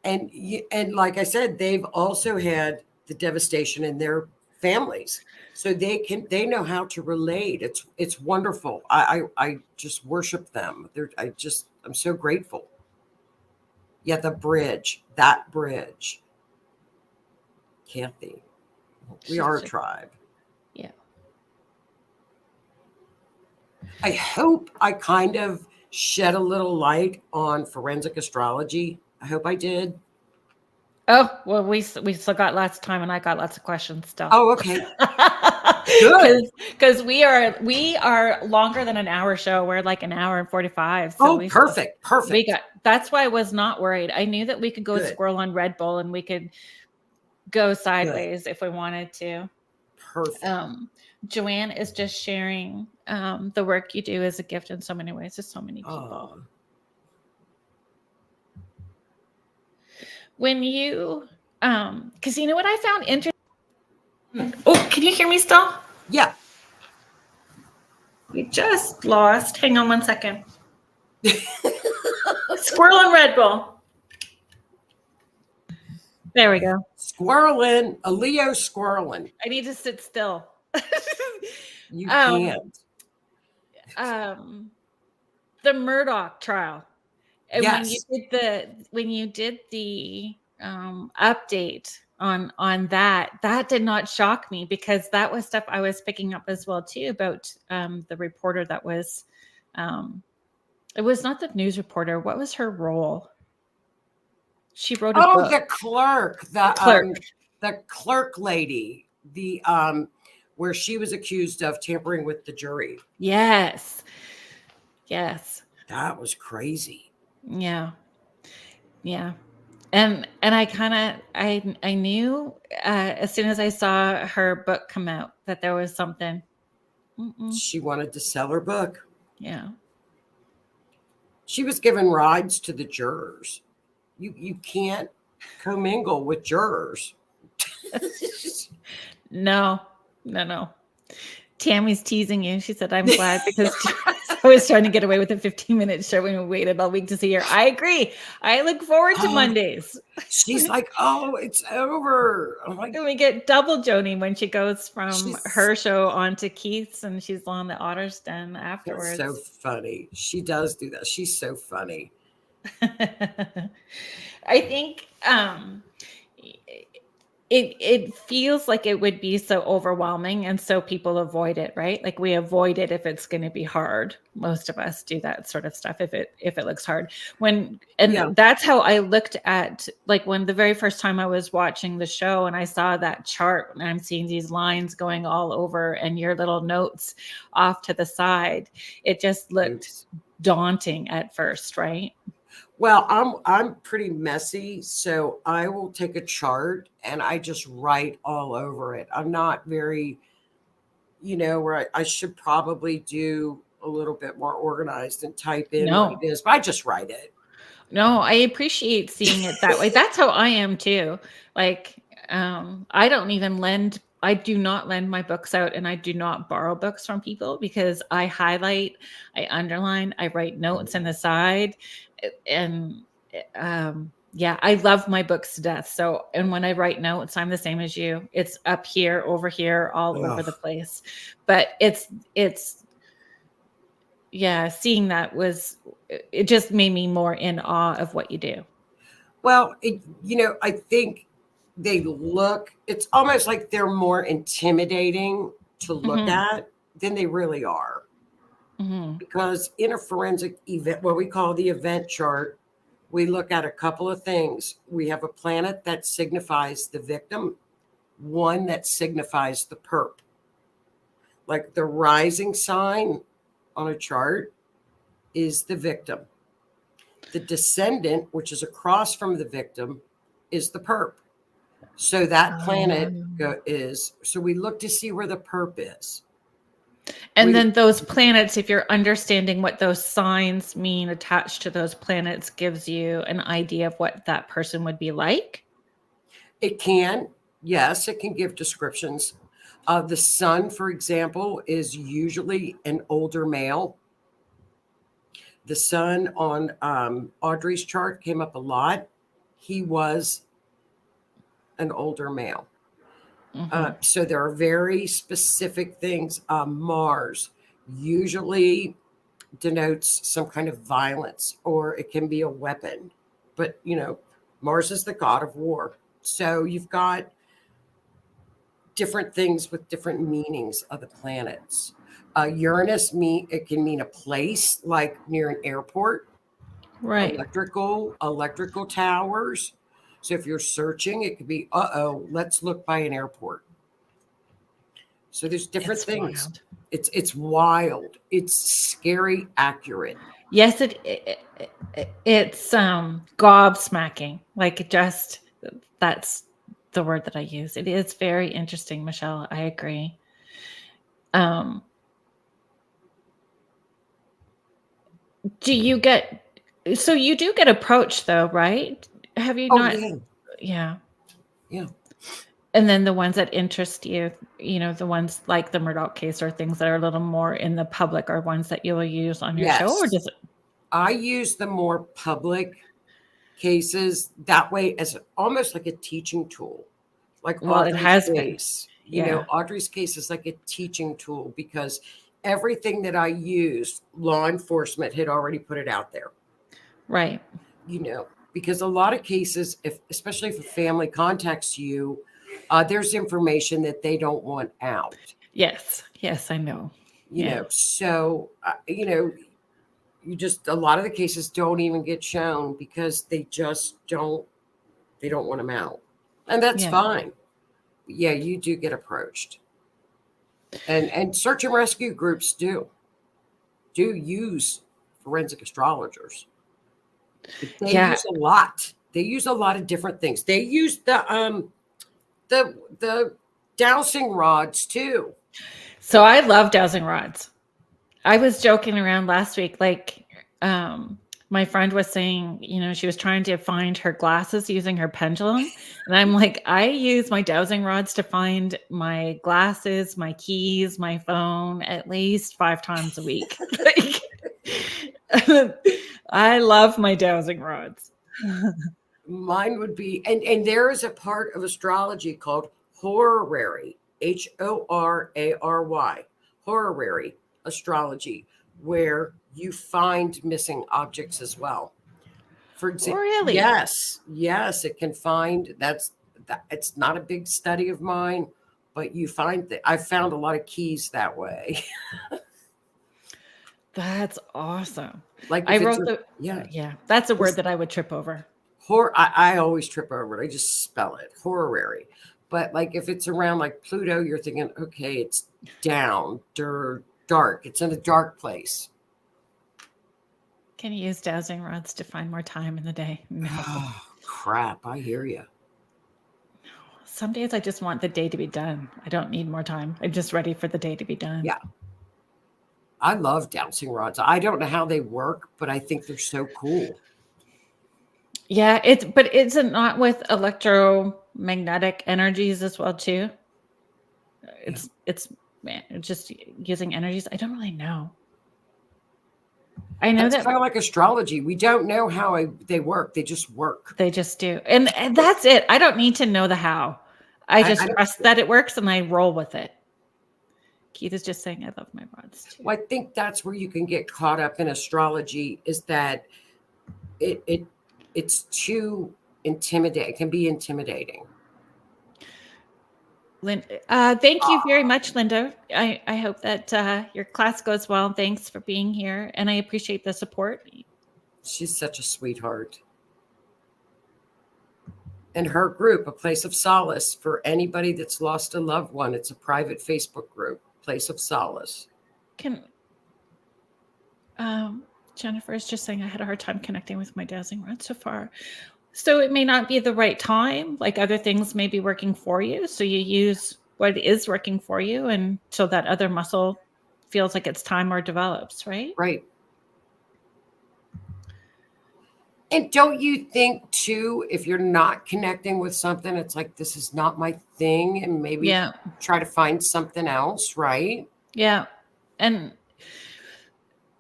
And like I said, they've also had the devastation in their families, so they know how to relate. It's wonderful. I just worship them. I'm so grateful. Yeah, that bridge, Kathy. We are a tribe. Yeah. I hope I kind of shed a little light on forensic astrology. I hope I did. Oh, well, we still got lots of time, and I got lots of questions still. Oh, okay. Good. Because we are longer than an hour show. We're like an hour and 45. So perfect. That's why I was not worried. I knew that we could go squirrel on Red Bull, and we could go sideways if we wanted to. Perfect. Joanne is just sharing the work you do as a gift in so many ways to so many people. When you, because you know what I found interesting? Oh, can you hear me still? Yeah. We just lost. Hang on one second. Squirrel and Red Bull. There we go. Squirreling, a Leo squirreling. I need to sit still. You can't. The Murdoch trial. And yes. when you did the update on that did not shock me, because that was stuff I was picking up as well too about the reporter that was it was not the news reporter. What was her role? She wrote a book. The clerk, the clerk lady, where she was accused of tampering with the jury. Yes. That was crazy. Yeah. And I kind of I knew as soon as I saw her book come out that there was something. She wanted to sell her book. Yeah. She was giving rides to the jurors. You can't commingle with jurors. No. Tammy's teasing you. She said, I'm glad, because I was trying to get away with a 15-minute show and we waited all week to see her. I agree. I look forward to Mondays. She's like, oh, it's over. I'm like, and we get double Joni when she goes from her show on to Keith's, and she's on the Otter's Den afterwards. That's so funny. She does do that. She's so funny. I think it feels like it would be so overwhelming, and so people avoid it, right? Like we avoid it if it's going to be hard. Most of us do that sort of stuff if it looks hard. That's how I looked at, like, when the very first time I was watching the show and I saw that chart and I'm seeing these lines going all over and your little notes off to the side. It just looked daunting at first, right? Well, I'm pretty messy, so I will take a chart and I just write all over it. I'm not very, where I should probably do a little bit more organized and type in what it is, but I just write it. No, I appreciate seeing it that way. That's how I am too. Like, I do not lend my books out, and I do not borrow books from people, because I highlight, I underline, I write notes on the side. And I love my books to death. So, and when I write notes, I'm the same as you. It's up here, over here, all over the place. But seeing that it just made me more in awe of what you do. Well, I think it's almost like they're more intimidating to look at than they really are. Because in a forensic event, what we call the event chart, we look at a couple of things. We have a planet that signifies the victim, one that signifies the perp. Like the rising sign on a chart is the victim. The descendant, which is across from the victim, is the perp. So that planet so we look to see where the perp is. And then those planets, if you're understanding what those signs mean attached to those planets, gives you an idea of what that person would be like. It can, yes, it can give descriptions. The sun, for example, is usually an older male. The sun on Audrey's chart came up a lot. He was an older male. So there are very specific things. Mars usually denotes some kind of violence, or it can be a weapon. But, you know, Mars is the god of war. So you've got different things with different meanings of the planets. Uranus, it can mean a place like near an airport, right? Electrical towers. So if you're searching, it could be, let's look by an airport. So there's different things. Wild. It's wild. It's scary accurate. Yes, it's gobsmacking. Like that's the word that I use. It is very interesting, Michelle. I agree. Do you get approached though, right? Have you not? Yeah. And then the ones that interest you, the ones like the Murdoch case or things that are a little more in the public are ones that you will use on your show, or does it? I use the more public cases that way as almost like a teaching tool. Like Audrey's it has case. Been. Audrey's case is like a teaching tool because everything that I used, law enforcement had already put it out there. Right. Because a lot of cases, especially if a family contacts you, there's information that they don't want out. Yes, I know. So, a lot of the cases don't even get shown because they just don't want them out. And that's fine. But yeah, you do get approached. And search and rescue groups do use forensic astrologers. They use a lot. They use a lot of different things. They use the dowsing rods too. So I love dowsing rods. I was joking around last week, like my friend was saying, she was trying to find her glasses using her pendulum. And I'm like, I use my dowsing rods to find my glasses, my keys, my phone at least 5 times a week. I love my dowsing rods. Mine would be, and there is a part of astrology called horary, Horary, horary astrology, where you find missing objects as well. For example, really? Yes, it can find that. It's not a big study of mine, but you find that I found a lot of keys that way. That's awesome. Like I wrote that's a word that I would trip over. I always trip over it. I just spell it horary. But like if it's around like Pluto, you're thinking, okay, it's down, dark. It's in a dark place. Can you use dowsing rods to find more time in the day? No. Oh, crap. I hear you. Some days I just want the day to be done. I don't need more time. I'm just ready for the day to be done. Yeah. I love dowsing rods. I don't know how they work, but I think they're so cool. Yeah, but is it not with electromagnetic energies as well too? It's just using energies. I don't really know. I know that's kind of like astrology. We don't know how they work. They just work. They just do. And that's it. I don't need to know the how. I just trust that it works and I roll with it. Keith is just saying, I love my rods too. Well, I think that's where you can get caught up in astrology is that it's too intimidating. It can be intimidating. Thank you very much, Linda. I hope that your class goes well. Thanks for being here. And I appreciate the support. She's such a sweetheart. And her group, A Place of Solace, for anybody that's lost a loved one, it's a private Facebook group, Place of Solace. Jennifer is just saying I had a hard time connecting with my dowsing rod so far. So it may not be the right time, like other things may be working for you. So you use what is working for you until that other muscle feels like it's time or develops, right? Right. And don't you think too, if you're not connecting with something, it's like, this is not my thing, and maybe Yeah. try to find something else, right? Yeah. And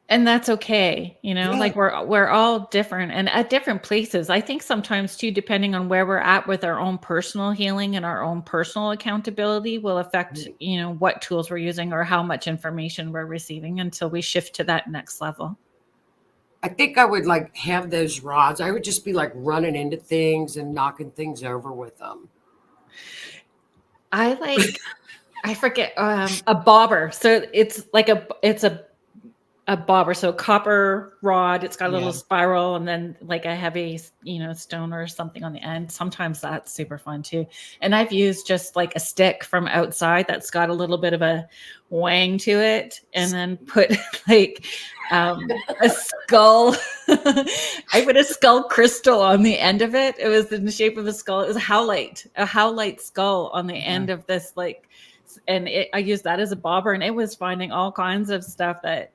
that's okay, Yeah. like we're all different and at different places. I think sometimes too, depending on where we're at with our own personal healing and our own personal accountability will affect, Right. what tools we're using or how much information we're receiving until we shift to that next level. I think I would like have those rods. I would just be like running into things and knocking things over with them. I forget a bobber. So it's like a bobber, so copper rod. It's got a little Yeah. spiral and then like a heavy, stone or something on the end. Sometimes that's super fun too. And I've used just like a stick from outside that's got a little bit of a wang to it, and then put like a skull. I put a skull crystal on the end of it. It was in the shape of a skull. It was a howlite skull on the end of this, like, and I used that as a bobber, and it was finding all kinds of stuff that,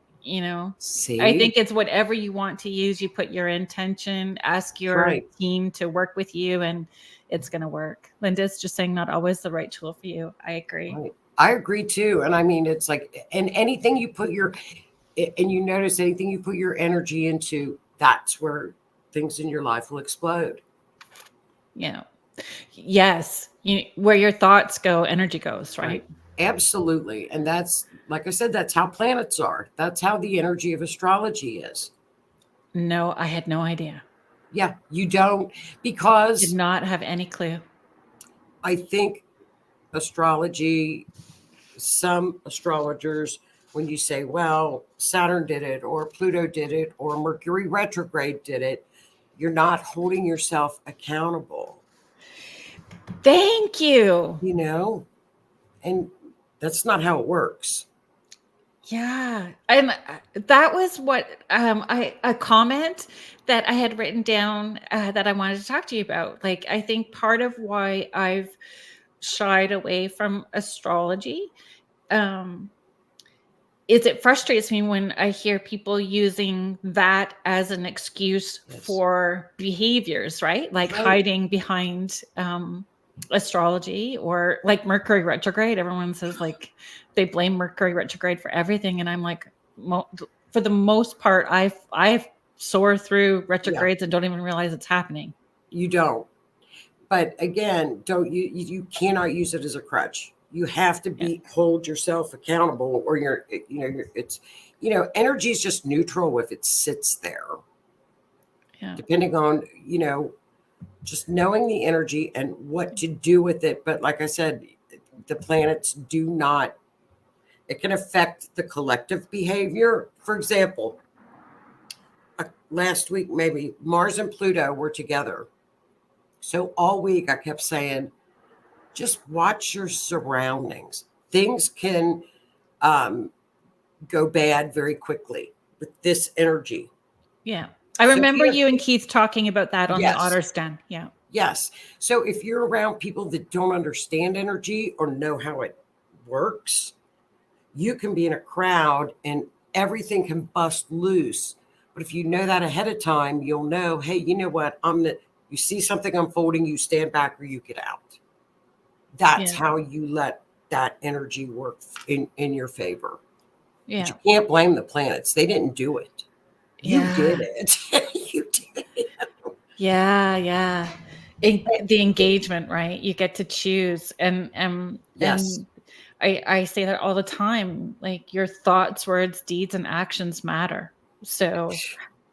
See? I think it's whatever you want to use. You put your intention, ask your team to work with you, and it's going to work. Linda's just saying not always the right tool for you. I agree. Right. I agree too. And I mean, it's like, and anything you put and you notice anything you put your energy into, that's where things in your life will explode. Yeah. Yes. Where your thoughts go, energy goes, right? Absolutely. And that's, like I said, that's how planets are. That's how the energy of astrology is. No, I had no idea. Yeah, you don't, because Did not have any clue. I think astrology, some astrologers, when you say, well, Saturn did it, or Pluto did it, or Mercury retrograde did it, you're not holding yourself accountable. Thank you. And that's not how it works. Yeah. And that was what a comment that I had written down that I wanted to talk to you about. Like, I think part of why I've shied away from astrology is it frustrates me when I hear people using that as an excuse for behaviors, right? Like hiding behind astrology, or like Mercury retrograde. Everyone says like they blame Mercury retrograde for everything, and I'm like, for the most part, I've soar through retrogrades and don't even realize it's happening. You don't. But again, you cannot use it as a crutch. You have to hold yourself accountable, or energy is just neutral if it sits there. Yeah. Depending on, just knowing the energy and what to do with it. But like I said, the planets do not, it can affect the collective behavior. For example, last week, maybe Mars and Pluto were together. So all week I kept saying, just watch your surroundings. Things can go bad very quickly with this energy. Yeah. I remember you and Keith talking about that on the Otter's Den. Yeah. Yes. So if you're around people that don't understand energy or know how it works, you can be in a crowd and everything can bust loose. But if you know that ahead of time, you'll know, hey, you know what? You see something unfolding, you stand back or you get out. That's how you let that energy work in your favor. Yeah. But you can't blame the planets. They didn't do it. You did it. You did it. Yeah, yeah. The engagement, right? You get to choose. And I say that all the time. Like, your thoughts, words, deeds, and actions matter. So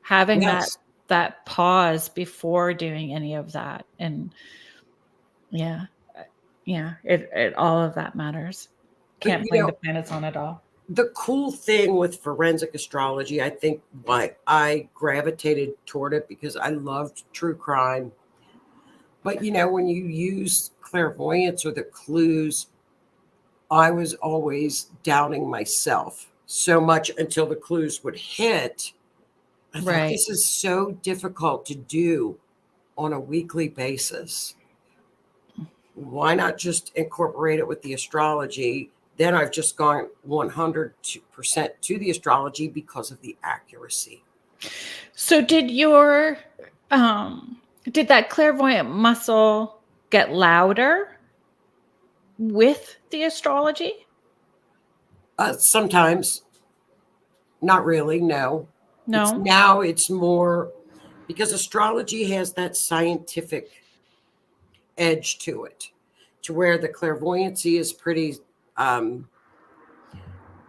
having that pause before doing any of that, and it all of that matters. Can't blame the planets on it all. The cool thing with forensic astrology, I think why I gravitated toward it, because I loved true crime. But, when you use clairvoyance or the clues, I was always doubting myself so much until the clues would hit. I thought, this is so difficult to do on a weekly basis. Why not just incorporate it with the astrology then I've just gone 100% to the astrology because of the accuracy. So did that clairvoyant muscle get louder with the astrology? Sometimes, not really. No. No. It's more because astrology has that scientific edge to it, to where the clairvoyancy is pretty.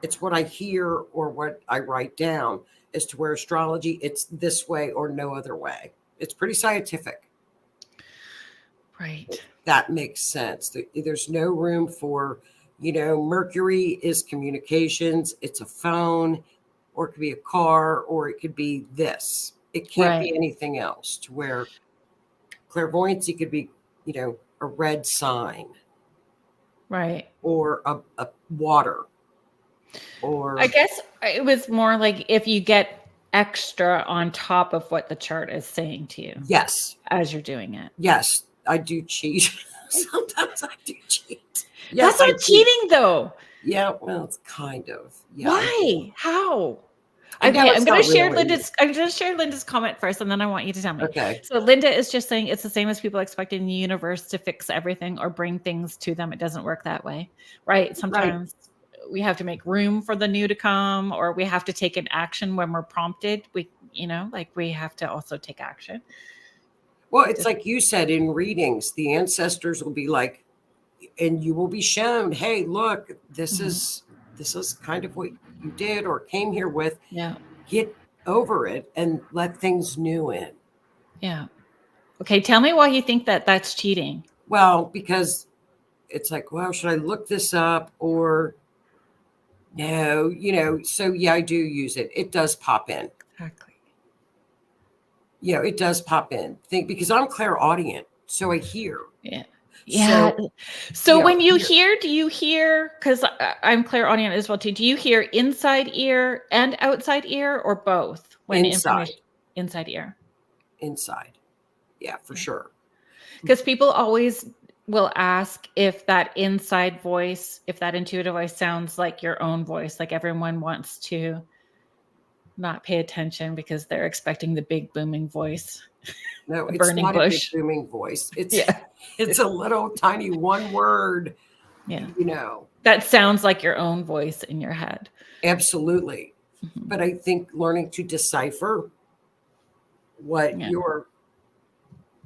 It's what I hear or what I write down. As to where astrology, it's this way or no other way. It's pretty scientific. Right. That makes sense. There's no room for, Mercury is communications. It's a phone, or it could be a car, or it could be this. It can't be anything else. To where clairvoyancy could be, a red sign. Right. Or a water. Or I guess it was more like if you get extra on top of what the chart is saying to you. Yes. As you're doing it. Yes, I do cheat. Sometimes I do cheat. Yes, that's not cheating, though. Yeah, well, it's kind of. Yeah, why? How? Okay, I'm going to share Linda's comment first, and then I want you to tell me. Okay. So Linda is just saying it's the same as people expecting the universe to fix everything or bring things to them. It doesn't work that way, right? Sometimes we have to make room for the new to come, or we have to take an action when we're prompted. We have to also take action. Well, it's like you said in readings, the ancestors will be like, and you will be shown, hey, look, this is kind of what you did or came here with. Yeah. Get over it and let things new in. Yeah. Okay. Tell me why you think that that's cheating. Well, because it's like, well, should I look this up or no, so yeah, I do use it. It does pop in. Exactly. Yeah, it does pop in. Because I'm clairaudient, so I hear. Yeah. Yeah. So when you hear, do you hear, because I'm clairaudient as well too, do you hear inside ear and outside ear or both? Inside ear. Inside. Yeah, for sure. Because people always will ask if that inside voice, if that intuitive voice sounds like your own voice, like everyone wants to not pay attention because they're expecting the big booming voice. No, it's not a big booming voice. It's a little tiny one word. Yeah. That sounds like your own voice in your head. Absolutely. Mm-hmm. But I think learning to decipher what your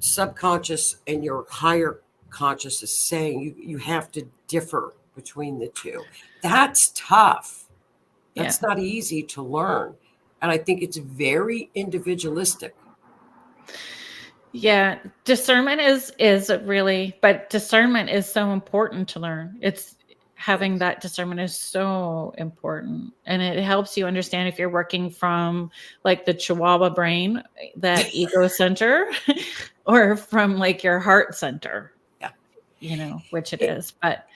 subconscious and your higher conscious is saying, you have to differ between the two. That's tough. That's not easy to learn. And I think it's very individualistic. Yeah, discernment is really, but discernment is so important to learn. It's having that discernment is so important, and it helps you understand if you're working from like the Chihuahua brain, that ego center, or from like your heart center. Yeah, which it is, but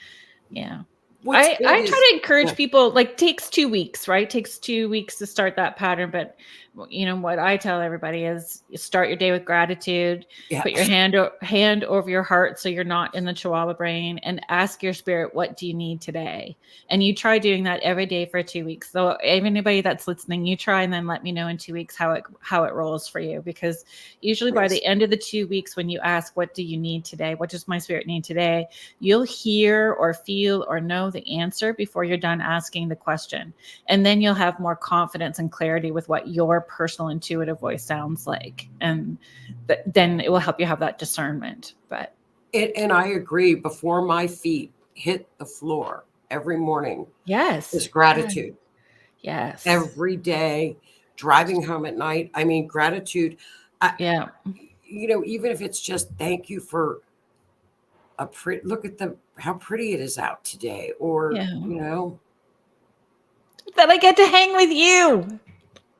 yeah. I try to encourage people, like, takes 2 weeks, right? Takes 2 weeks to start that pattern. But what I tell everybody is you start your day with gratitude, put your hand over your heart so you're not in the Chihuahua brain, and ask your spirit, what do you need today? And you try doing that every day for 2 weeks. So anybody that's listening, you try and then let me know in 2 weeks how it rolls for you. Because usually by the end of the 2 weeks, when you ask, what do you need today? What does my spirit need today? You'll hear or feel or know the answer before you're done asking the question. And then you'll have more confidence and clarity with what your personal intuitive voice sounds like. And then it will help you have that discernment. And I agree, before my feet hit the floor every morning. Yes. Is gratitude. Yes. Every day, driving home at night. I mean, gratitude. Yeah. Even if it's just thank you for look at how pretty it is out today, or that I get to hang with you.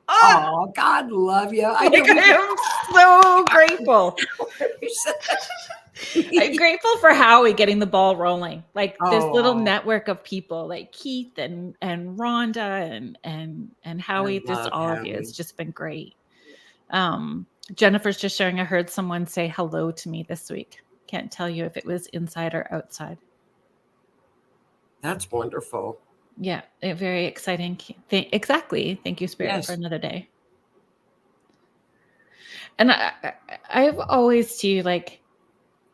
Oh, God love you. I am so grateful. I'm grateful for Howie getting the ball rolling. Like this little network of people like Keith and Rhonda and Howie, just all of you. It's just been great. Jennifer's just sharing, I heard someone say hello to me this week. Can't tell you if it was inside or outside. That's wonderful. Yeah, very exciting. Exactly. Thank you, Spirit, for Yes. another day. And I've always too, like,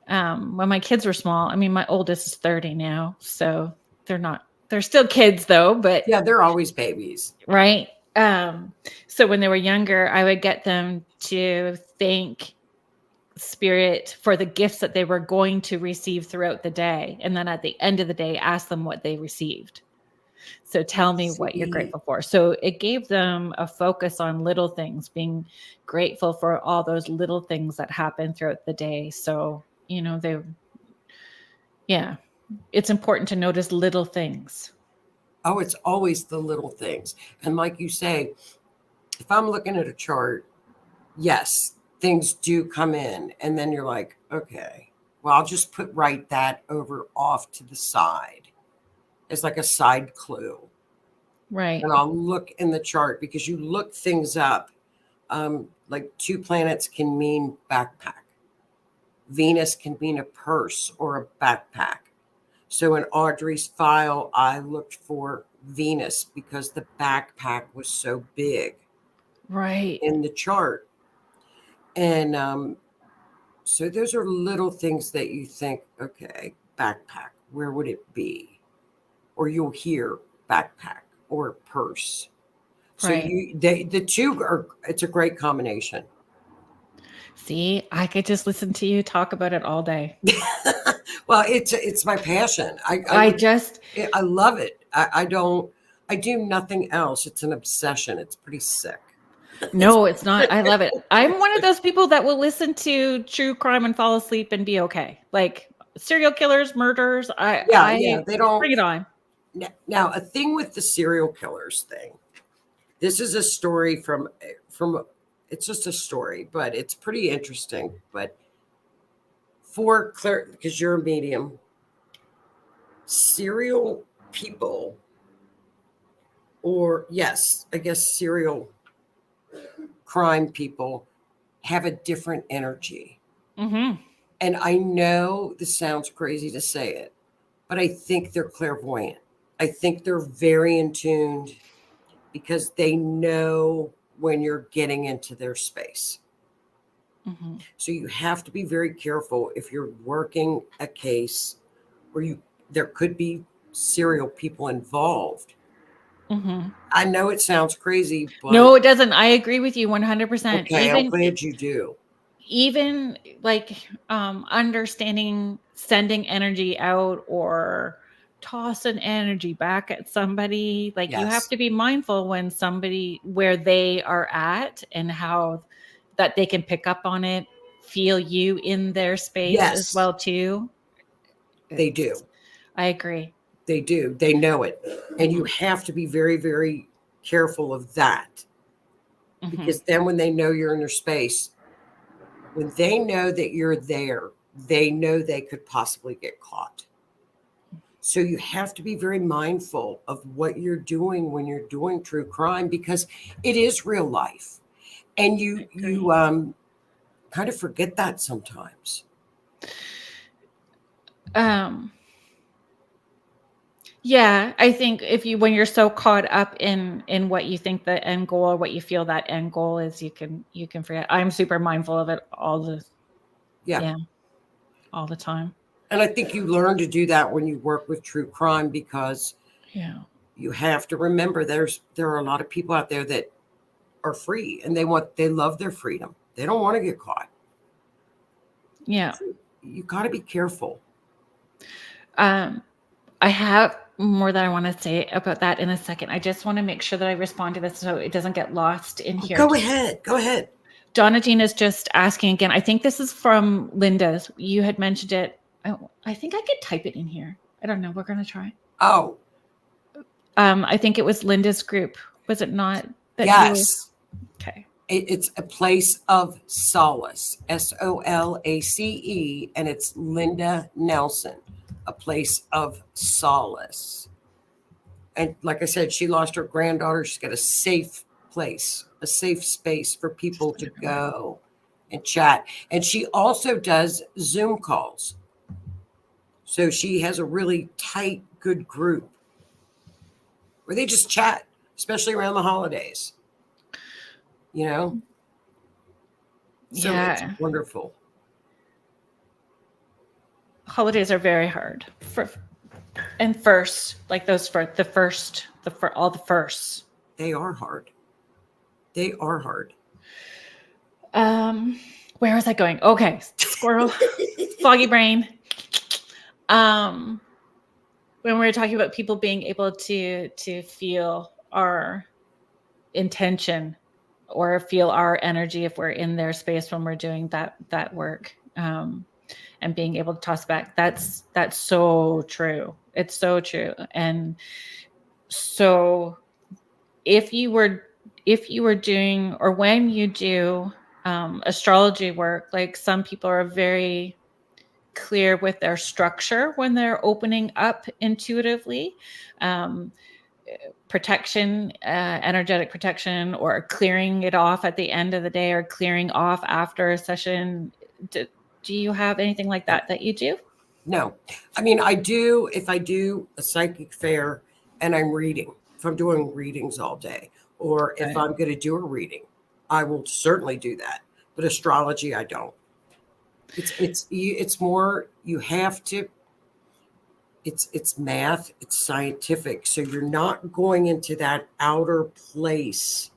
when my kids were small, I mean, my oldest is 30 now, so they're still kids though, but Yeah, they're always babies. right. So when they were younger, I would get them to thank Spirit for the gifts that they were going to receive throughout the day. And then at the end of the day, ask them what they received. So tell me what you're See, grateful for. So it gave them a focus on little things, being grateful for all those little things that happen throughout the day. So, yeah, it's important to notice little things. oh, it's always the little things. And like you say, if I'm looking at a chart, yes, things do come in. And then you're like, okay, well, I'll just write that over off to the side. It's like a side clue. Right. And I'll look in the chart because you look things up. Like 2 planets can mean backpack. Venus can mean a purse or a backpack. So in Audrey's file, I looked for Venus because the backpack was so big Right. in the chart. And so those are little things that you think, okay, backpack, where would it be? Or you'll hear backpack or purse. So Right. the two are, it's a great combination. See, I could just listen to you talk about it all day. Well, it's my passion. I love it. I do nothing else. It's an obsession. It's pretty sick. No, it's not. I love it. I'm one of those people that will listen to true crime and fall asleep and be okay. Like serial killers, murders. Yeah, they don't bring it on. Now, a thing with the serial killers thing. This is a story from it's just a story, but it's pretty interesting. But for Claire, because you're a medium, serial people, or yes, I guess serial crime people have a different energy. Mm-hmm. And I know this sounds crazy to say it, but I think they're clairvoyant. I think they're very in tune because they know when you're getting into their space. Mm-hmm. So you have to be very careful if you're working a case where there could be serial people involved. Mm-hmm. I know it sounds crazy, but No, it doesn't. I agree with you 100%. okay, I'm glad you do. Even like understanding sending energy out or tossing energy back at somebody, like you have Yes. to be mindful when somebody where they are at and how that they can pick up on it, feel you in their space as Yes, well too. they do. I agree. They do. They know it. And you have to be very, very careful of that. Mm-hmm. Because then when they know you're in their space, when they know that you're there, they know they could possibly get caught. So you have to be very mindful of what you're doing when you're doing true crime because it is real life. And you kind of forget that sometimes. Yeah, I think when you're so caught up in what you think the end goal or what you feel that end goal is, you can forget. I'm super mindful of it all the time. And I think you learn to do that when you work with true crime because you have to remember there are a lot of people out there that are free and they love their freedom. They don't want to get caught. Yeah. So you got to be careful. I have more that I want to say about that in a second. I just want to make sure that I respond to this so it doesn't get lost in here. Go ahead. Donna Jean is just asking again. I think this is from Linda's. You had mentioned it. I think I could type it in here. I don't know. We're going to try. Oh. I think it was Linda's group. Was it not? Yes. Okay. It's a place of solace, SOLACE, and it's Linda Nelson, a place of solace. And like I said, she lost her granddaughter. She's got a safe place, a safe space for people to go and chat. And she also does Zoom calls. So she has a really tight good group where they just chat, especially around the holidays. You know? So it's wonderful. Holidays are very hard for all the firsts. They are hard. They are hard. Where was I going? Okay, squirrel, foggy brain. When we were talking about people being able to feel our intention or feel our energy if we're in their space when we're doing that work, and being able to toss back, that's so true. It's so true. And so if you were doing, or when you do astrology work, like some people are very clear with their structure when they're opening up intuitively, protection, energetic protection, or clearing it off at the end of the day, or clearing off after a session. Do you have anything like that you do? No. I mean, I do, if I do a psychic fair and I'm reading, if I'm doing readings all day, or if I'm going to do a reading, I will certainly do that. But astrology, I don't. It's more, you have to, it's math, it's scientific. So you're not going into that outer place.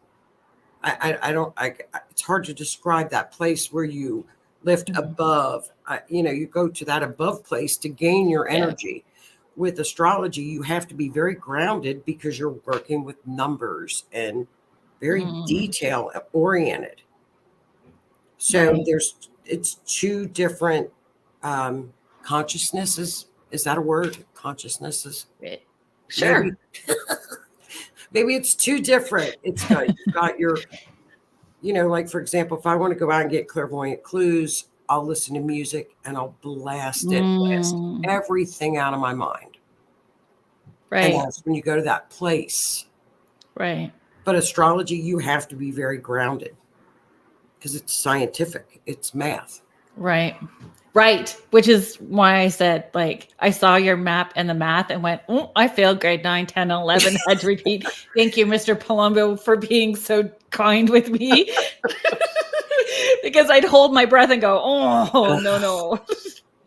It's hard to describe that place where you lift above. You go to that above place to gain your energy. With astrology, you have to be very grounded because you're working with numbers and very detail oriented. So it's two different consciousnesses. Is that a word? Consciousnesses? Sure. Maybe it's too different. It's got, you've got your, like, for example, if I want to go out and get clairvoyant clues, I'll listen to music and I'll blast everything out of my mind. Right. And that's when you go to that place. Right. But astrology, you have to be very grounded because it's scientific. It's math. Right. Right. Which is why I said, like, I saw your map and the math and went, oh, I failed grade 9, 10, 11. Had to repeat. Thank you, Mr. Palumbo, for being so kind with me. Because I'd hold my breath and go, oh, no.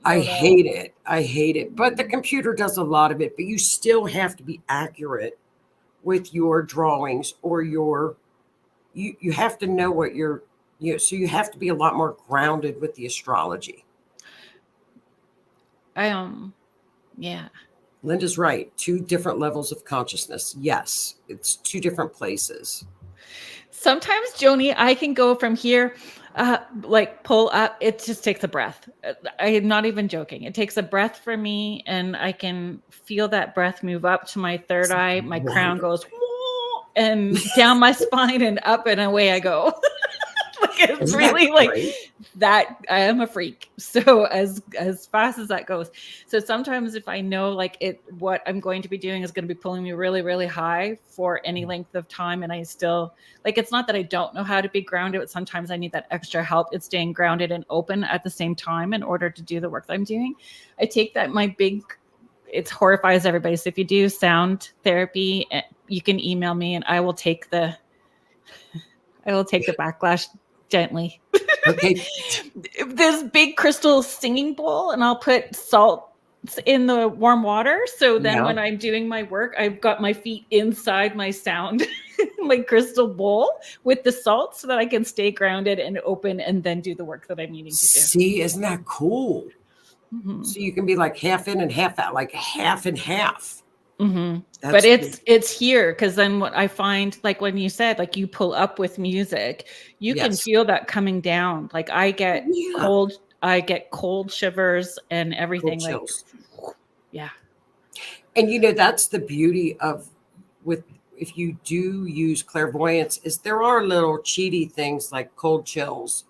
I hate it. But the computer does a lot of it. But you still have to be accurate with your drawings, or you have to know what you're, so you have to be a lot more grounded with the astrology. Yeah. Linda's right. 2 different levels of consciousness. Yes, it's 2 different places. Sometimes, Joni, I can go from here, like pull up. It just takes a breath. I am not even joking. It takes a breath for me, and I can feel that breath move up to my third eye. My crown goes, whoa, and down my spine and up and away I go. It's really like that. I am a freak. So as fast as that goes. So sometimes if I know like what I'm going to be doing is going to be pulling me really, really high for any length of time, and I still, like, it's not that I don't know how to be grounded, but sometimes I need that extra help. It's staying grounded and open at the same time in order to do the work that I'm doing. I take that, it horrifies everybody. So if you do sound therapy, you can email me and I will take the backlash gently. Okay. This big crystal singing bowl, and I'll put salt in the warm water. So then when I'm doing my work, I've got my feet inside my sound, my crystal bowl with the salt, so that I can stay grounded and open and then do the work that I'm needing to do. See, isn't that cool? Mm-hmm. So you can be like half in and half out, like half and half. Mm-hmm. But it's here, because then what I find, like when you said, like, you pull up with music, you can feel that coming down. Like I get cold shivers and everything. Cold chills. Yeah. And that's the beauty of if you do use clairvoyance, is there are little cheaty things like cold chills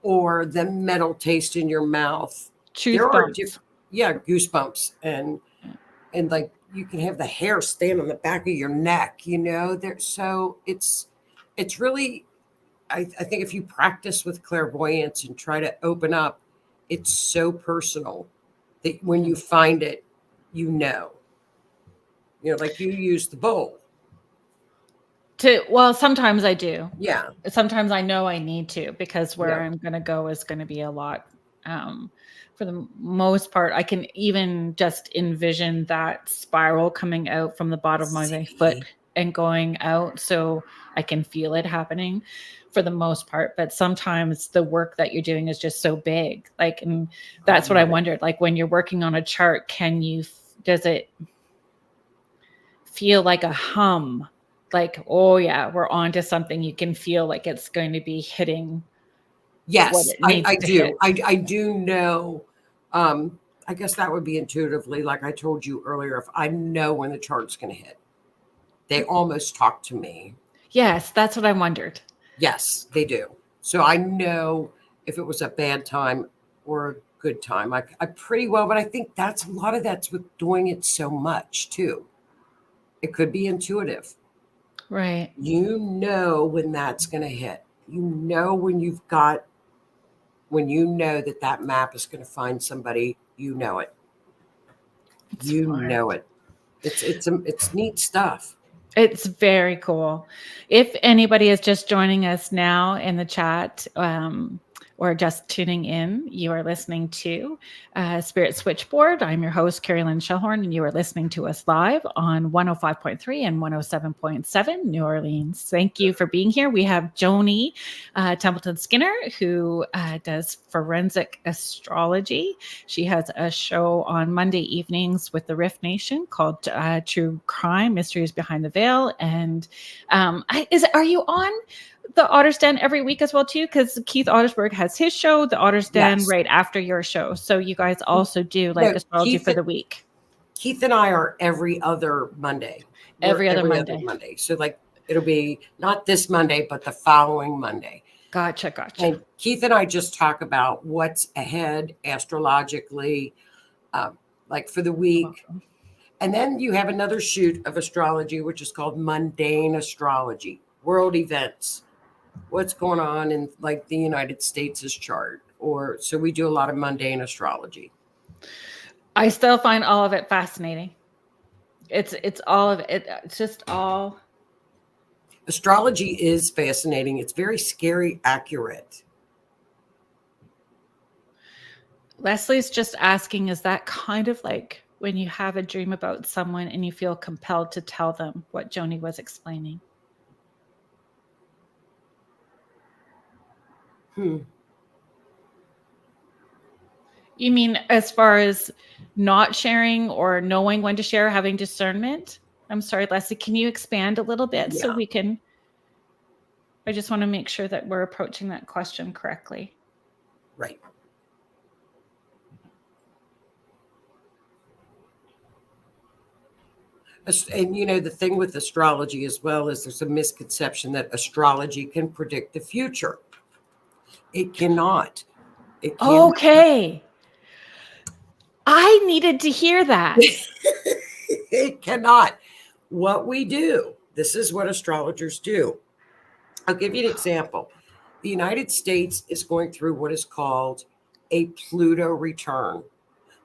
or the metal taste in your mouth. Goosebumps and like you can have the hair stand on the back of your neck, so it's really, I think if you practice with clairvoyance and try to open up, it's so personal that when you find it, Like you use the bowl. Well, sometimes I do. Yeah. Sometimes I know I need to, because where Yeah. I'm going to go is going to be a lot. For the most part, I can even just envision that spiral coming out from the bottom of my foot and going out, so I can feel it happening for the most part. But sometimes the work that you're doing is just so big, like, and that's what I wondered, like when you're working on a chart, does it feel like a hum? Like, oh yeah, we're on to something. You can feel like it's going to be hitting. Yes, I do. Hit. I do know. I guess that would be intuitively, like I told you earlier, if I know when the chart's going to hit. They almost talk to me. Yes, that's what I wondered. Yes, they do. So I know if it was a bad time or a good time. I pretty well, but I think that's a lot of that's with doing it so much too. It could be intuitive. Right. You know when that's going to hit. You know when you know that map is going to find somebody, you know it. Know it. It's neat stuff. It's very cool. If anybody is just joining us now in the chat, or just tuning in, you are listening to Spirit Switchboard. I'm your host, Kerrilynn Shellhorn, and you are listening to us live on 105.3 and 107.7 New Orleans. Thank you for being here. We have Joni Templeton Skinner, who does forensic astrology. She has a show on Monday evenings with the Riff Nation called True Crime Mysteries Behind the Veil. And are you on the Otter's Den every week as well too? Because Keith Ottersberg has his show, the Otter's Den, right after your show. So you guys also do astrology for the week. Keith and I are every other Monday. Every other Monday. So it'll be not this Monday, but the following Monday. Gotcha. And Keith and I just talk about what's ahead astrologically, like for the week. And then you have another shoot of astrology, which is called mundane astrology, world events. What's going on in like the United States' chart, so we do a lot of mundane astrology. I still find all of it fascinating. It's all of it. It's just all. Astrology is fascinating. It's very scary accurate. Leslie's just asking, is that kind of like when you have a dream about someone and you feel compelled to tell them what Joni was explaining? You mean as far as not sharing or knowing when to share, having discernment? I'm sorry, Leslie, can you expand a little bit so we can? I just want to make sure that we're approaching that question correctly. Right. And the thing with astrology as well is there's a misconception that astrology can predict the future. It cannot. Okay. I needed to hear that. It cannot. What we do, this is what astrologers do. I'll give you an example. The United States is going through what is called a Pluto return,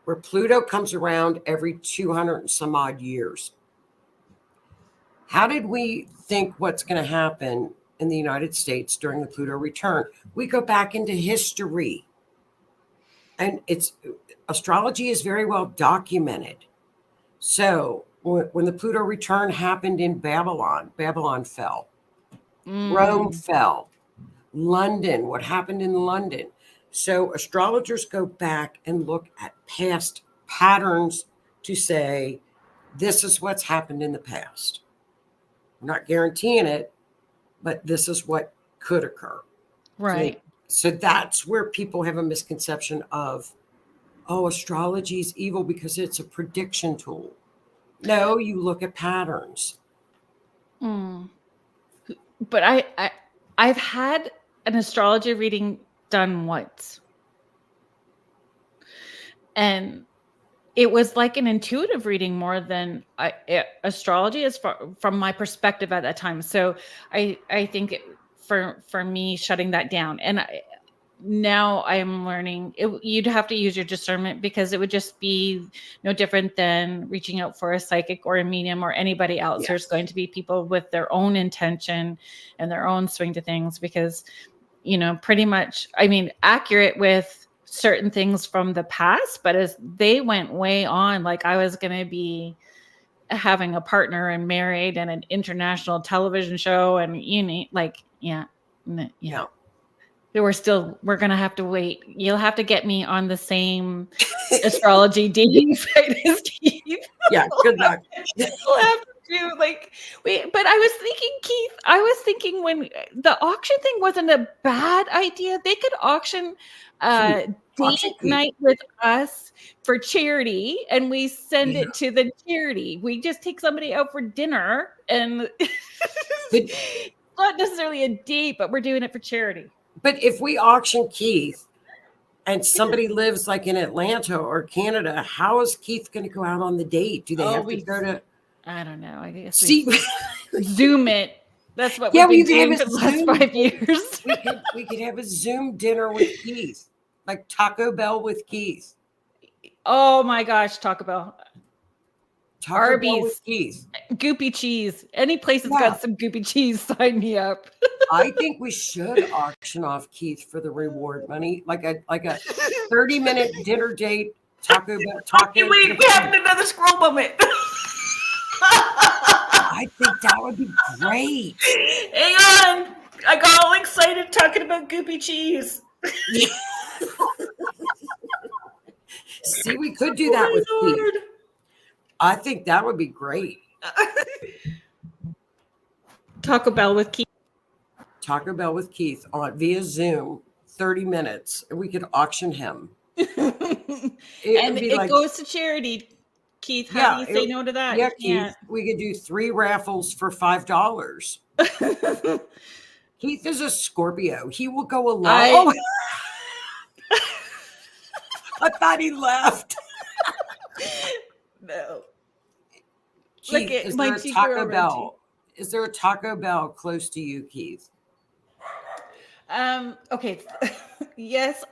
where Pluto comes around every 200 and some odd years. How did we think what's going to happen in the United States during the Pluto return? We go back into history. And astrology is very well documented. So when the Pluto return happened in Babylon fell. Rome fell. London, what happened in London? So astrologers go back and look at past patterns to say, this is what's happened in the past. I'm not guaranteeing it, but this is what could occur. Right. So that's where people have a misconception of, astrology is evil because it's a prediction tool. No, you look at patterns. But I've had an astrology reading done once. And it was like an intuitive reading more than astrology is from my perspective at that time. So I think for me shutting that down, and now I'm learning you'd have to use your discernment, because it would just be no different than reaching out for a psychic or a medium or anybody else. Yes. There's going to be people with their own intention and their own swing to things, because, pretty much, I mean, accurate with certain things from the past, but as they went way on, like I was going to be having a partner and married and an international television show, and yeah. We're gonna have to wait. You'll have to get me on the same astrology dating site as Keith. Yeah, good luck. We'll have to do but I was thinking when the auction thing wasn't a bad idea. They could auction date night with us for charity, and we send it to the charity. We just take somebody out for dinner, and not necessarily a date, but we're doing it for charity. But if we auction Keith and somebody lives like in Atlanta or Canada, how is Keith going to go out on the date? Do they have to go to? I don't know. I guess see Zoom it. That's what we've been doing for the last 5 years. we could have a Zoom dinner with Keith, like Taco Bell with Keith. Oh my gosh, Taco Bell. Arby's, goopy cheese. Any place that's got some goopy cheese, sign me up. I think we should auction off Keith for the reward money, like a 30-minute dinner date. Taco Bell. Wait, we have another scroll moment. I think that would be great. Hang on, I got all excited talking about goopy cheese. See, we could do that with Keith. I think that would be great. Taco Bell with Keith. Taco Bell with Keith via Zoom, 30 minutes. And we could auction him. It goes to charity. Keith, how do you say no to that? Yeah, Keith, we could do 3 raffles for $5. Keith is a Scorpio. He will go alone. I thought he left. No. Keith, is there a Taco Bell? Is there a Taco Bell close to you, Keith? Okay. Yes,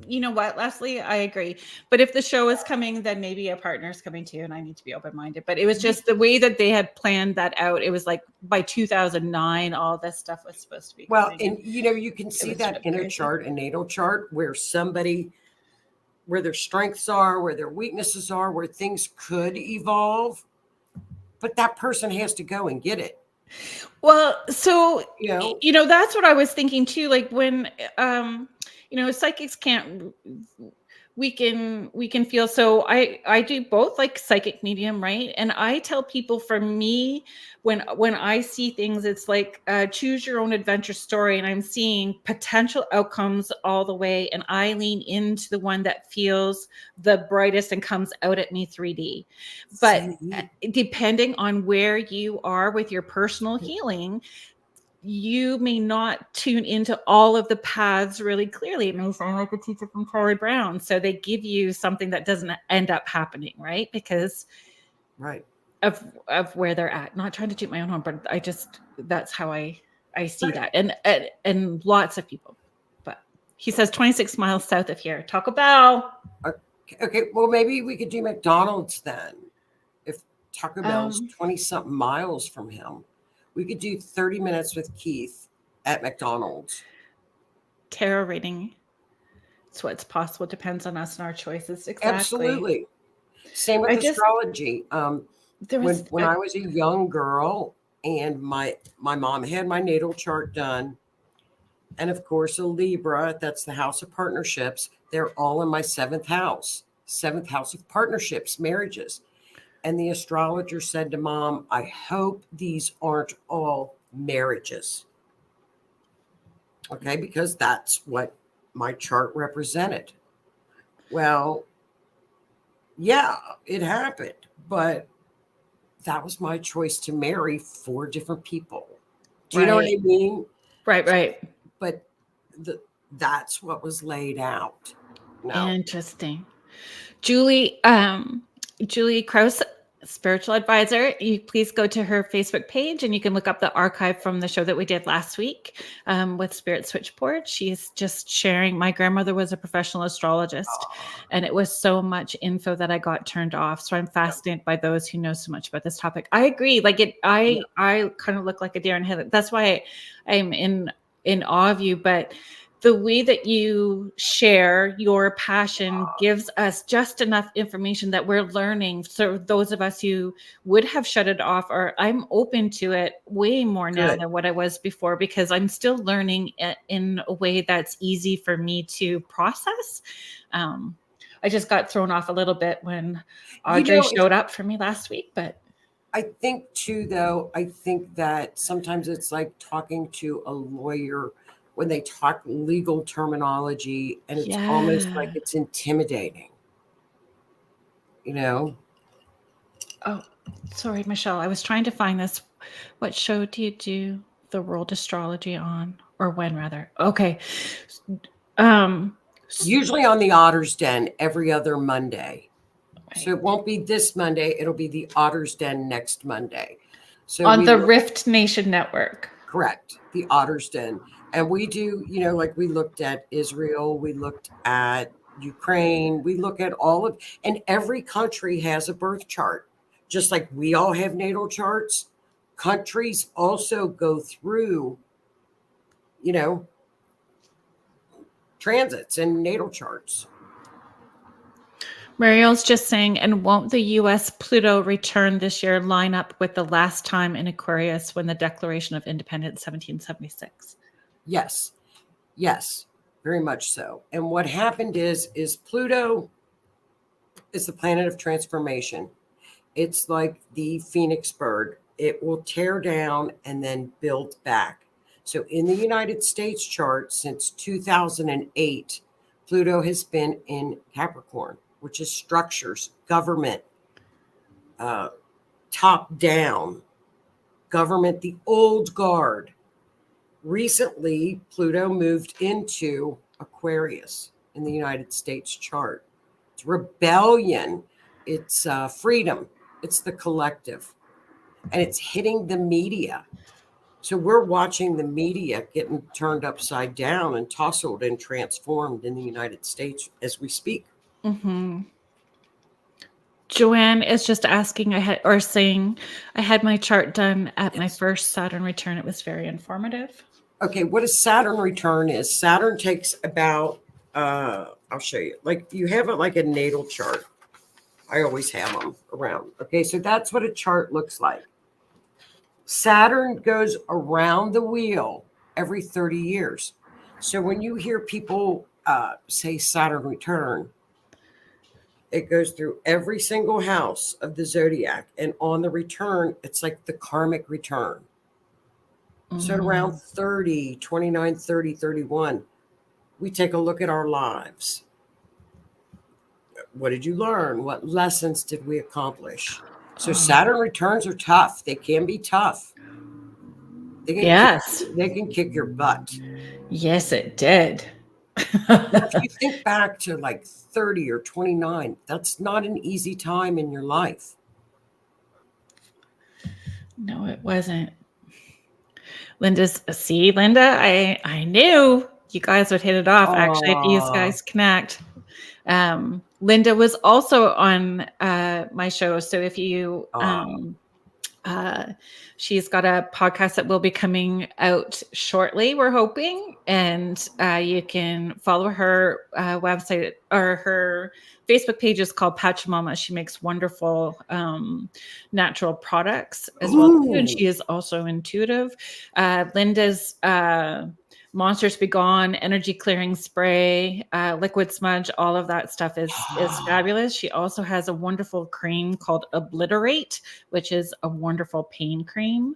you know what, Leslie, I agree. But if the show is coming, then maybe a partner's coming too, and I need to be open-minded. But it was just the way that they had planned that out. It was like by 2009, all this stuff was supposed to be. Well, and you can see that in a chart, a natal chart, where their strengths are, where their weaknesses are, where things could evolve, but that person has to go and get it. Well, so, that's what I was thinking too. Like when, psychics can't, we can feel. So I do both, like psychic medium, right? And I tell people, for me, when I see things, it's like choose your own adventure story, and I'm seeing potential outcomes all the way, and I lean into the one that feels the brightest and comes out at me 3D. But depending on where you are with your personal healing, you may not tune into all of the paths really clearly. It may sound like a teacher from Charlie Brown. So they give you something that doesn't end up happening, right? Because of where they're at. Not trying to toot my own horn, but that's how I see that. And lots of people. But he says 26 miles south of here. Taco Bell. Okay, well, maybe we could do McDonald's then. If Taco Bell's 20-something miles from him. We could do 30 minutes with Keith at McDonald's. Tarot reading. It's what's possible. Depends on us and our choices. Exactly. Absolutely. Same with astrology. When I was a young girl and my mom had my natal chart done, and of course a Libra, that's the house of partnerships. They're all in my 7th house of partnerships, marriages. And the astrologer said to Mom, I hope these aren't all marriages. Okay, because that's what my chart represented. Well, yeah, it happened, but that was my choice to marry 4 different people. Do you know what I mean? Right. But that's what was laid out. No. Interesting. Julie Krause spiritual advisor. You please go to her Facebook page and you can look up the archive from the show that we did last week with Spirit Switchboard. She's just sharing. My grandmother was a professional astrologist, and it was so much info that I got turned off. So I'm fascinated by those who know so much about this topic. I agree. Like I kind of look like a deer in headlights. That's why I'm in awe of you. But the way that you share your passion gives us just enough information that we're learning. So those of us who would have shut it off, or I'm open to it way more now than what I was before, because I'm still learning in a way that's easy for me to process. I just got thrown off a little bit when Audrey showed up for me last week, but I think too, though, I think that sometimes it's like talking to a lawyer when they talk legal terminology, and it's almost like it's intimidating, you know? Oh, sorry, Michelle. I was trying to find this. What show do you do the World Astrology on, or when rather? Okay. Usually on the Otter's Den every other Monday. Right. So it won't be this Monday. It'll be the Otter's Den next Monday. So on the Rift Nation Network. Correct. The Otter's Den. And we do, you know, like we looked at Israel, we looked at Ukraine, we look at all of, and every country has a birth chart. Just like we all have natal charts, countries also go through, you know, transits and natal charts. Mariel's just saying, and won't the U.S. Pluto return this year line up with the last time in Aquarius when the Declaration of Independence, 1776? Yes. Yes, very much so. And what happened is Pluto is the planet of transformation. It's like the phoenix bird. It will tear down and then build back. So in the United States chart since 2008, Pluto has been in Capricorn, which is structures, government, top down, government, the old guard. Recently, Pluto moved into Aquarius in the United States chart. It's rebellion. It's freedom. It's the collective. And it's hitting the media. So we're watching the media getting turned upside down and tousled and transformed in the United States as we speak. Mm-hmm. Joanne is just asking, I had my chart done at my first Saturn return. It was very informative. Okay, what a Saturn return is. Saturn takes about, I'll show you. Like you have it like a natal chart. I always have them around. Okay, so that's what a chart looks like. Saturn goes around the wheel every 30 years. So when you hear people say Saturn return, it goes through every single house of the zodiac. And on the return, it's like the karmic return. So at around 30, 29, 30, 31, we take a look at our lives. What did you learn? What lessons did we accomplish? So Saturn returns are tough. They can be tough. They can kick your butt. Yes, it did. If you think back to like 30 or 29, that's not an easy time in your life. No, it wasn't. Linda, I knew you guys would hit it off, actually, if you guys connect. Linda was also on my show. So if you, she's got a podcast that will be coming out shortly, we're hoping. And you can follow her website, or her Facebook page is called Pachamama. She makes wonderful natural products as well too, and she is also intuitive. Linda's Monsters Be Gone, energy clearing spray, liquid smudge, all of that stuff is fabulous. She also has a wonderful cream called Obliterate, which is a wonderful pain cream.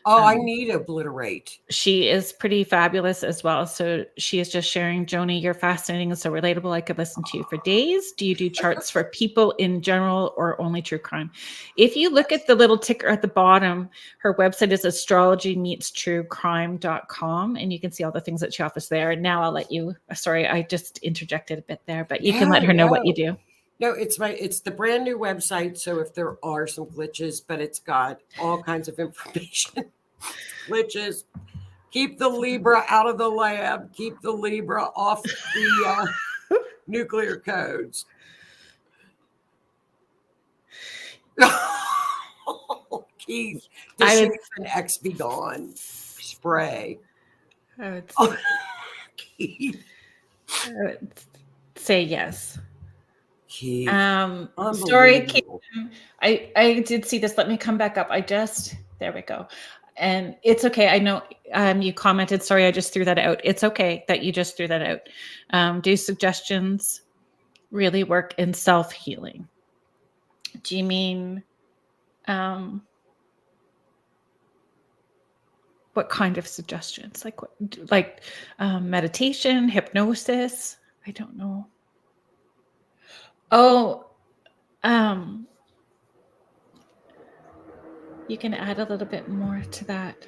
I need Obliterate. She is pretty fabulous as well. So she is just sharing, Joni, you're fascinating and so relatable. I could listen to you for days. Do you do charts for people in general or only true crime? If you look at the little ticker at the bottom, her website is astrologymeetstruecrime.com, and you can see all the things that she offers there. Now I'll let you, sorry, I just interjected a bit there, but you can let her know what you do. No, it's the brand new website. So if there are some glitches, but it's got all kinds of information. Glitches. Keep the Libra out of the lab. Keep the Libra off the nuclear codes. Keith, diffuse and X be gone. Spray. I would, Keith. I would say yes. Keith. Sorry, Keith. I did see this. Let me come back up. There we go. And it's okay. I know you commented. Sorry, I just threw that out. It's okay that you just threw that out. Do suggestions really work in self-healing? Do you mean what kind of suggestions? Like meditation, hypnosis? I don't know. Oh, you can add a little bit more to that.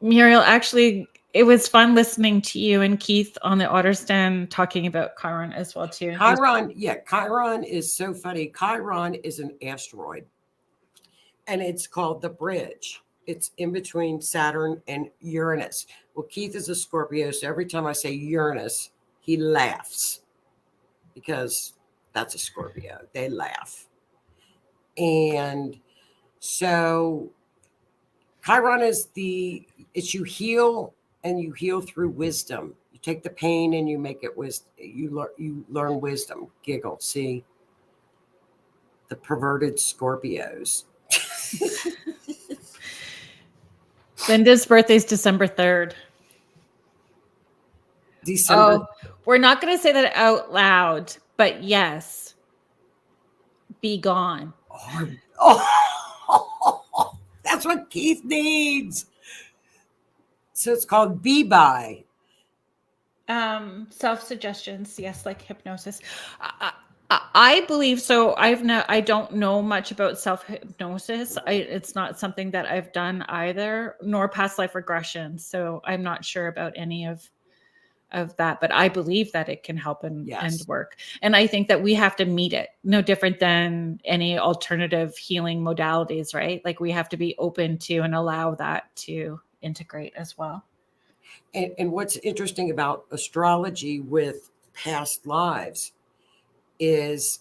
Muriel, actually, it was fun listening to you and Keith on the Otter Stand talking about Chiron as well, too. Chiron is so funny. Chiron is an asteroid, and it's called the bridge. It's in between Saturn and Uranus. Well, Keith is a Scorpio, so every time I say Uranus, he laughs because that's a Scorpio. They laugh. And so Chiron is you heal, and you heal through wisdom. You take the pain and you make it wisdom. You learn wisdom. Giggle. See the perverted Scorpios. Linda's birthday is December 3rd. December. Oh, we're not going to say that out loud, but yes. Be gone. That's what Keith needs. So it's called Be By. Self-suggestions, yes, like hypnosis. I believe so. I don't know much about self-hypnosis. It's not something that I've done either, nor past life regression. So I'm not sure about any of that, but I believe that it can help and work. And I think that we have to meet it, no different than any alternative healing modalities, right? Like we have to be open to and allow that to integrate as well. And what's interesting about astrology with past lives is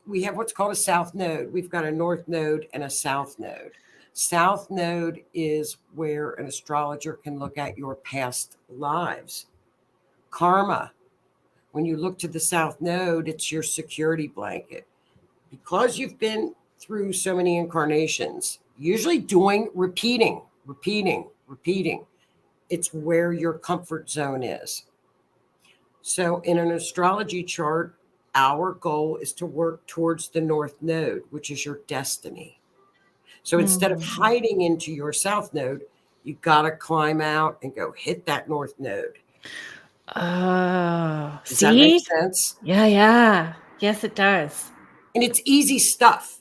we have what's called a south node. We've got a north node and a south node. South node is where an astrologer can look at your past lives. Karma. When you look to the south node, it's your security blanket. Because you've been through so many incarnations, usually repeating. It's where your comfort zone is. So in an astrology chart, our goal is to work towards the north node, which is your destiny. So instead of hiding into your south node, you got to climb out and go hit that north node. Does that make sense? Yeah. Yes, it does. And it's easy stuff.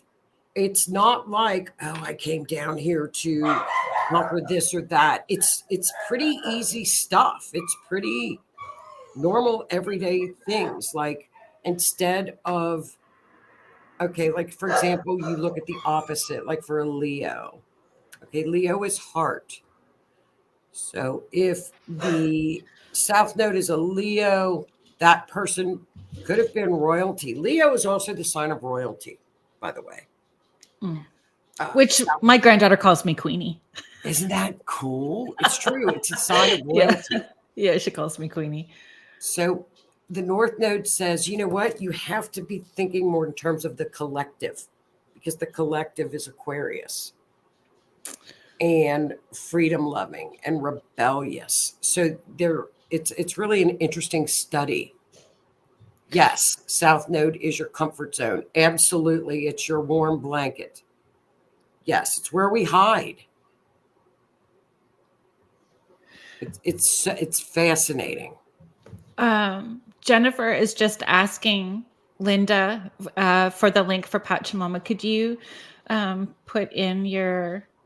It's not like, I came down here to conquer this or that. It's pretty easy stuff. It's pretty normal, everyday things. Like instead of, like for example, you look at the opposite, like for a Leo. Okay, Leo is heart. So if the south node is a Leo, that person could have been royalty. Leo is also the sign of royalty, by the way. Which my granddaughter calls me Queenie. Isn't that cool? It's true. It's a sign of royalty. Yeah, she calls me Queenie. So the north node says, you know what? You have to be thinking more in terms of the collective, because the collective is Aquarius and freedom loving and rebellious. So it's really an interesting study. Yes, south node is your comfort zone. Absolutely. It's your warm blanket. Yes, it's where we hide. It's fascinating. Jennifer is just asking Linda for the link for Pachamama. Could you put in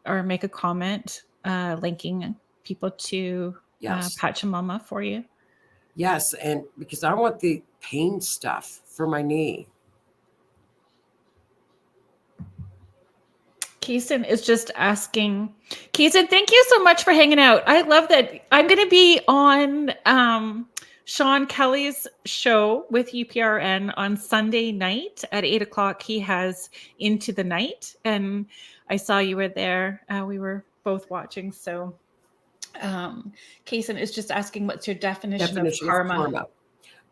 or make a comment linking people to Pachamama for you? Yes, and because I want the pain stuff for my knee. Keeson is just asking. Keeson, thank you so much for hanging out. I love that. I'm going to be on Sean Kelly's show with UPRN on Sunday night at 8:00. He has Into the Night, and I saw you were there. We were both watching. So Keeson is just asking, what's your definition of karma?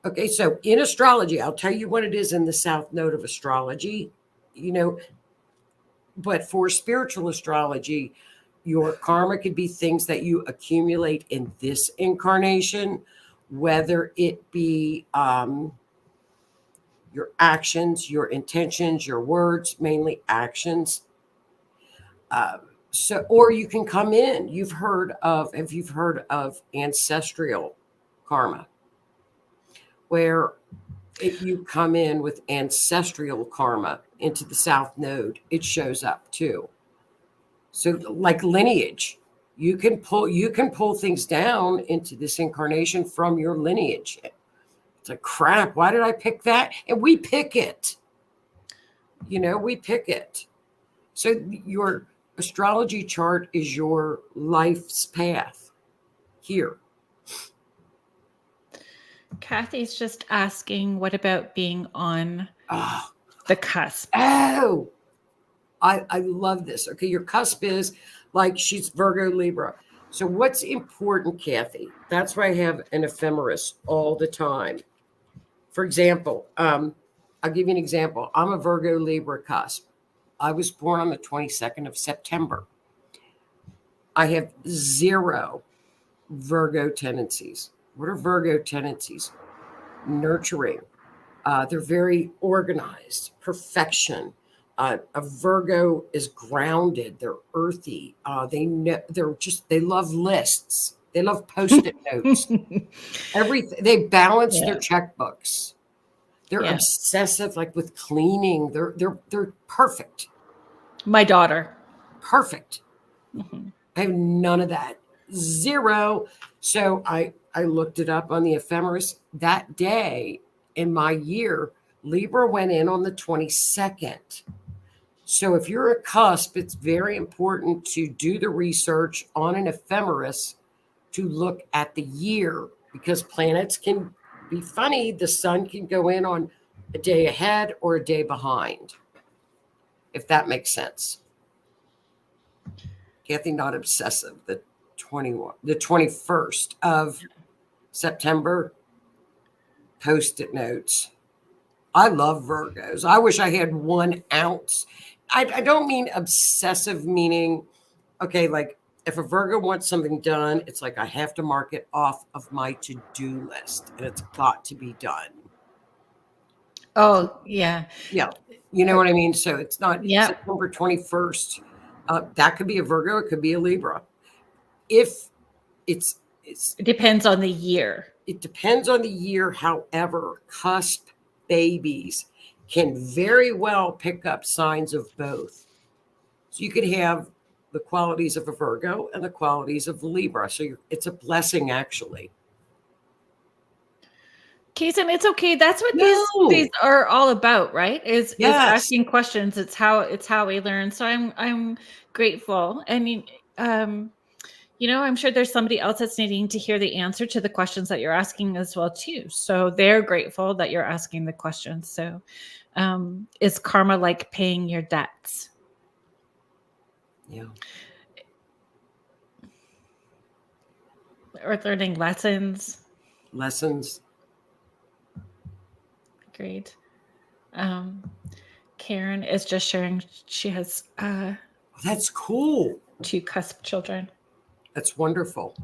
Okay, so in astrology, I'll tell you what it is in the South Node of astrology, but for spiritual astrology, your karma could be things that you accumulate in this incarnation, whether it be your actions, your intentions, your words, mainly actions. Or you can come in. If you've heard of ancestral karma, where if you come in with ancestral karma into the South Node, it shows up too. So like lineage, you can pull things down into this incarnation from your lineage. It's like, crap, why did I pick that? And we pick it. We pick it. So your astrology chart is your life's path here. Kathy's just asking, what about being on the cusp? Oh, I love this. Okay, your cusp is like she's Virgo Libra. So what's important, Kathy? That's why I have an ephemeris all the time. For example, I'll give you an example. I'm a Virgo Libra cusp. I was born on the 22nd of September. I have 0 Virgo tendencies. What are Virgo tendencies? Nurturing. They're very organized. Perfection. A Virgo is grounded. They're earthy. They love lists. They love Post-it notes. Everything. They balance their checkbooks. They're obsessive, like with cleaning. They're perfect. My daughter. Perfect. Mm-hmm. I have none of that. 0. So I looked it up on the ephemeris. That day in my year, Libra went in on the 22nd. So if you're a cusp, it's very important to do the research on an ephemeris to look at the year, because planets can be funny. The sun can go in on a day ahead or a day behind, if that makes sense. Kathy, not obsessive. The 21st of September, Post-it notes. I love Virgos. I wish I had 1 ounce. I don't mean obsessive, meaning, okay, like if a Virgo wants something done, it's like I have to mark it off of my to-do list and it's got to be done. Oh, yeah. Yeah. You know what I mean? So it's not September 21st. That could be a Virgo. It could be a Libra. It depends on the year. It depends on the year. However, cusp babies can very well pick up signs of both. So you could have the qualities of a Virgo and the qualities of Libra. So it's a blessing, actually. Keeson, it's okay. That's what these are all about, right? Is asking questions. It's how we learn. So I'm grateful. I mean, I'm sure there's somebody else that's needing to hear the answer to the questions that you're asking as well too. So they're grateful that you're asking the questions. So is karma like paying your debts? Yeah. Or learning lessons? Lessons. Great. Karen is just sharing she has that's cool. 2 cusp children. That's wonderful.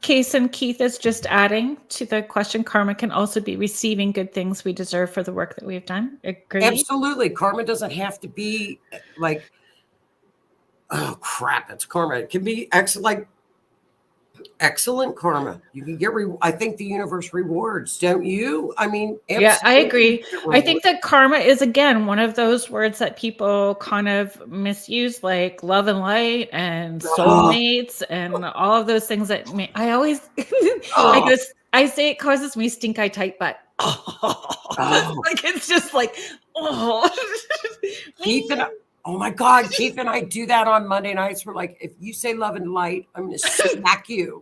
Case and Keith is just adding to the question, karma can also be receiving good things we deserve for the work that we've done. Agreed? Absolutely. Karma doesn't have to be like, oh crap, it's karma. It can be excellent karma. You can get, I think the universe rewards, don't you? I mean, yeah, I agree. I think that karma is, again, one of those words that people kind of misuse, like love and light and soulmates and all of those things that I always, I say it causes me stink eye tight butt. Oh. Like it's just like, oh. Keith and oh my God, Keith and I do that on Monday nights. We're like, if you say love and light, I'm going to smack you.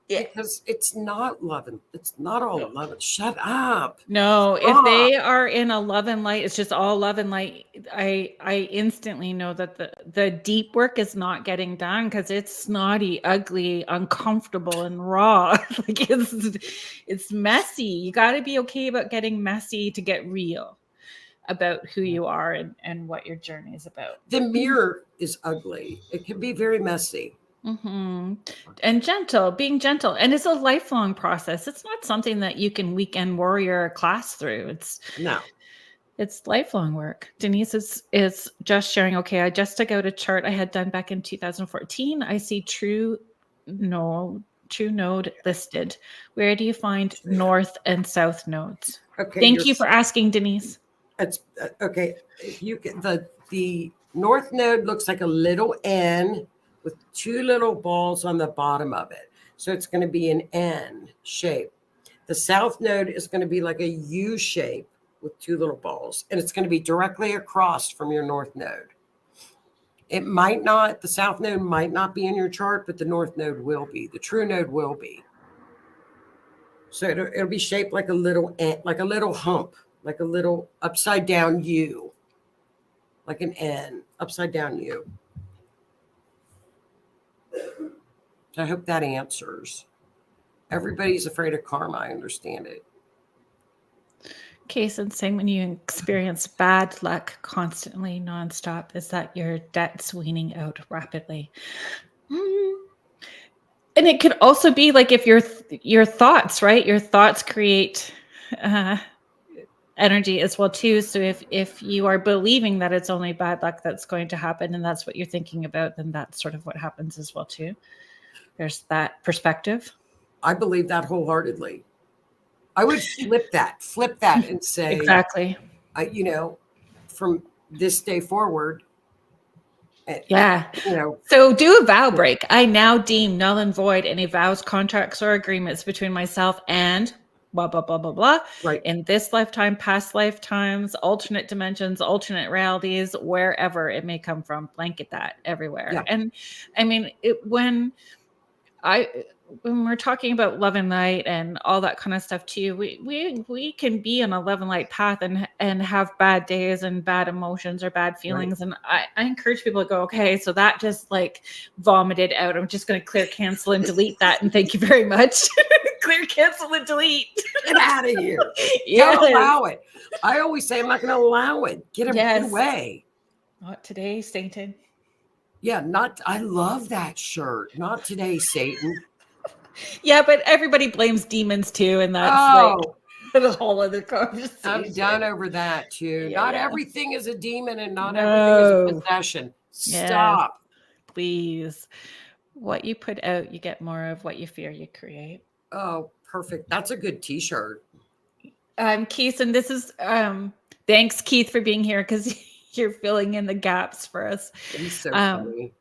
Yeah. Because it's not loving. It's not all loving. Shut up. No, if they are in a love and light, it's just all love and light. I instantly know that the deep work is not getting done because it's snotty, ugly, uncomfortable, and raw. Like it's messy. You got to be okay about getting messy to get real about who you are and what your journey is about. The mirror is ugly. It can be very messy. Mm-hmm. And being gentle. And it's a lifelong process. It's not something that you can weekend warrior class through. It's lifelong work. Denise is just sharing, okay, I just took out a chart I had done back in 2014. I see true node listed. Where do you find north and south nodes? Okay. Thank you for asking, Denise. It's okay. You get the north node looks like a little N with two little balls on the bottom of it. So it's going to be an N shape. The south node is going to be like a U shape with two little balls, and it's going to be directly across from your north node. It might not, the south node might not be in your chart, but the north node will be. The true node will be. So it'll be shaped like a little N, like a little hump, like a little upside down U, like an N, upside down U. I hope that answers. Everybody's afraid of karma. I understand it. Case and saying when you experience bad luck constantly, nonstop, is that your debt's weaning out rapidly? And it could also be like if your thoughts, right? Your thoughts create energy as well too. So if you are believing that it's only bad luck that's going to happen, and that's what you're thinking about, then that's sort of what happens as well too. There's that perspective. I believe that wholeheartedly. I would flip that and say, exactly. From this day forward. Yeah. So do a vow break. I now deem null and void any vows, contracts, or agreements between myself and blah, blah, blah, blah, blah. Right. In this lifetime, past lifetimes, alternate dimensions, alternate realities, wherever it may come from, blanket that everywhere. Yeah. And I mean, when we're talking about love and light and all that kind of stuff too, we can be on a love and light path and have bad days and bad emotions or bad feelings. Right. And I encourage people to go, okay, so that just like vomited out. I'm just going to clear, cancel, and delete that. And thank you very much. Clear, cancel, and delete. Get out of here. Yes. Don't allow it. I always say I'm not going to allow it. Get him away. Not today, Satan. Yeah, I love that shirt. Not today, Satan. Yeah, but everybody blames demons too, and that's like a whole other conversation. I'm done over that too. Yeah, not everything is a demon, and not everything is a possession. Stop. Yes, please. What you put out, you get more of. What you fear, you create. Oh, perfect. That's a good T-shirt. Keith, and this is thanks, Keith, for being here because you're filling in the gaps for us. He's so funny.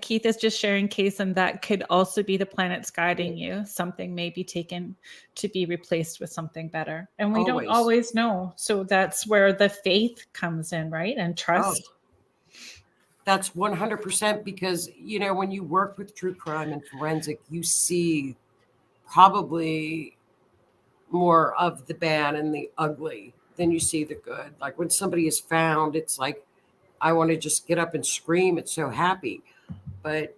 Keith is just sharing case, and that could also be the planets guiding you. Something may be taken to be replaced with something better. And we don't always know. So that's where the faith comes in, right? And trust. Oh, that's 100% because, when you work with true crime and forensic, you see probably more of the bad and the ugly than you see the good. Like when somebody is found, it's like, I want to just get up and scream. It's so happy. But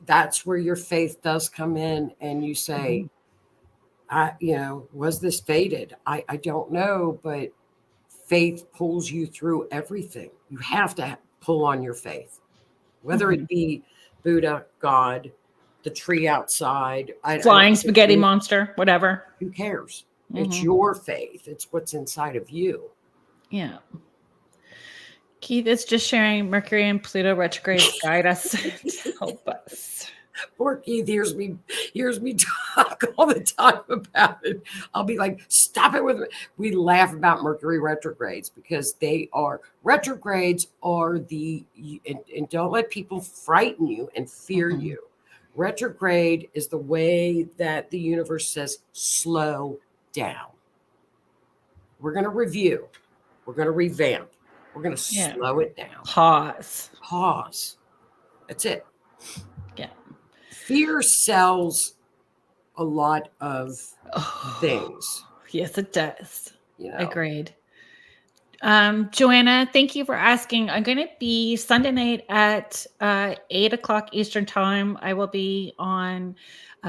that's where your faith does come in, and you say, was this fated? I don't know, but faith pulls you through everything. You have to pull on your faith, whether it be Buddha, God, the tree outside, flying spaghetti monster, whatever. Who cares? It's your faith. It's what's inside of you. Yeah. Keith is just sharing Mercury and Pluto retrogrades guide us to help us. Poor Keith hears me talk all the time about it. I'll be like, stop it with me. We laugh about Mercury retrogrades because retrogrades are and don't let people frighten you and fear you. Retrograde is the way that the universe says, slow down. We're going to review. We're going to revamp. We're going to slow it down. Pause. That's it. Yeah. Fear sells a lot of things. Yes, it does. You know? Agreed. Joanna, thank you for asking. I'm going to be Sunday night at 8 o'clock Eastern time. I will be on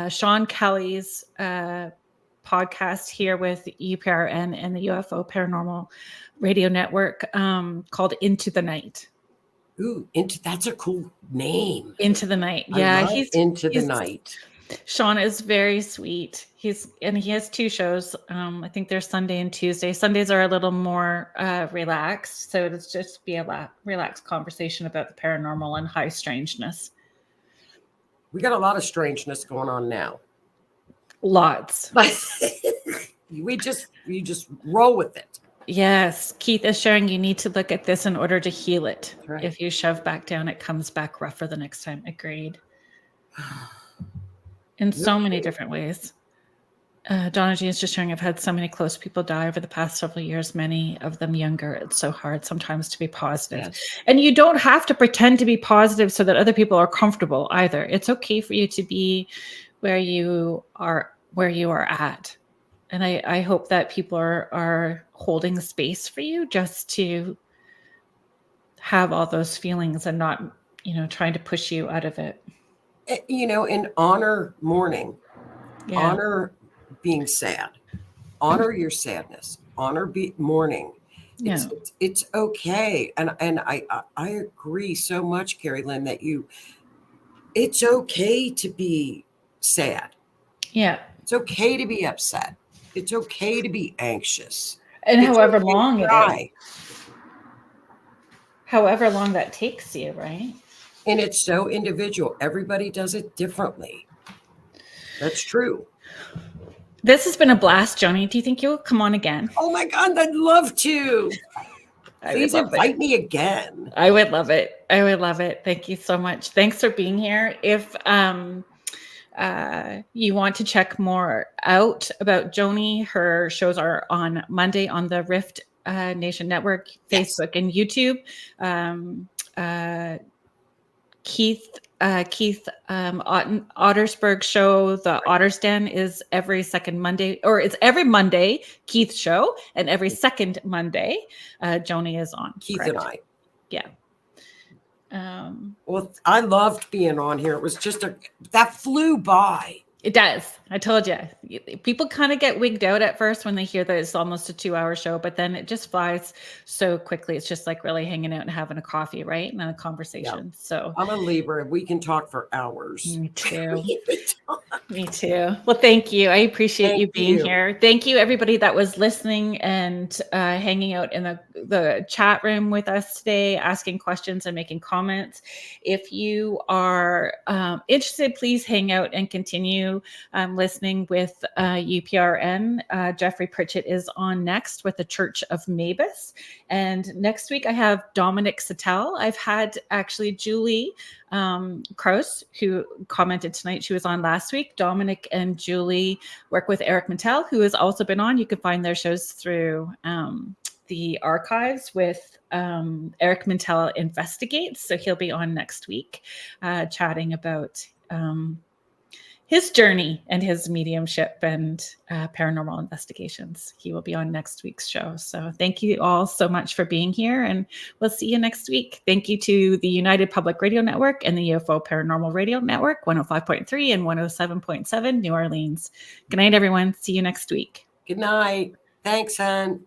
Sean Kelly's podcast here with UPRN and the UFO Paranormal Radio Network called Into the Night. Ooh, that's a cool name. Into the Night. Yeah, he's Into the Night. Sean is very sweet. He has 2 shows. I think they're Sunday and Tuesday. Sundays are a little more relaxed, so it's just be a relaxed conversation about the paranormal and high strangeness. We got a lot of strangeness going on now. Lots. You just roll with it. Yes, Keith is sharing. You need to look at this in order to heal it. Right. If you shove back down, it comes back rougher the next time. Agreed. In so many different ways. Donna G is just sharing, I've had so many close people die over the past several years, many of them younger. It's so hard sometimes to be positive. Yes. And you don't have to pretend to be positive so that other people are comfortable either. It's okay for you to be where you are at. And I hope that people are holding space for you just to have all those feelings and not, trying to push you out of it. And honor mourning, honor being sad, honor your sadness, honor mourning. It's okay. And I agree so much, Kerrilynn, that it's okay to be sad. Yeah. It's okay to be upset. It's okay to be anxious. And however long it is. However long that takes you, right? And it's so individual. Everybody does it differently. That's true. This has been a blast, Joni. Do you think you'll come on again? Oh my God, I'd love to. Please invite me again. I would love it. Thank you so much. Thanks for being here. If you want to check more out about Joni, her shows are on Monday on the Rift Nation Network, Facebook, and YouTube. Keith Ottersberg show, the Otter's Den, is every second Monday, or it's every Monday, Keith's show, and every second Monday, Joni is on. Keith correct? And I. Yeah. Well, I loved being on here. It was just that flew by. It does. I told you. People kind of get wigged out at first when they hear that it's almost a 2-hour show, but then it just flies so quickly. It's just like really hanging out and having a coffee, right? And then a conversation. Yeah. So I'm a Libra. We can talk for hours. Me too. Me too. Well, thank you. I appreciate you being here. Thank you, everybody that was listening and hanging out in the chat room with us today, asking questions and making comments. If you are interested, please hang out and continue listening with UPRN. Jeffrey Pritchett is on next with the Church of Mavis. And next week I have Dominic Sattel. I've had actually Julie Kraus, who commented tonight. She was on last week. Dominic and Julie work with Eric Mattel, who has also been on. You can find their shows through the archives with Eric Mattel Investigates. So he'll be on next week chatting about his journey and his mediumship and paranormal investigations. He will be on next week's show. So thank you all so much for being here, and we'll see you next week. Thank you to the United Public Radio Network and the UFO Paranormal Radio Network, 105.3 and 107.7 New Orleans. Good night, everyone. See you next week. Good night. Thanks, hon.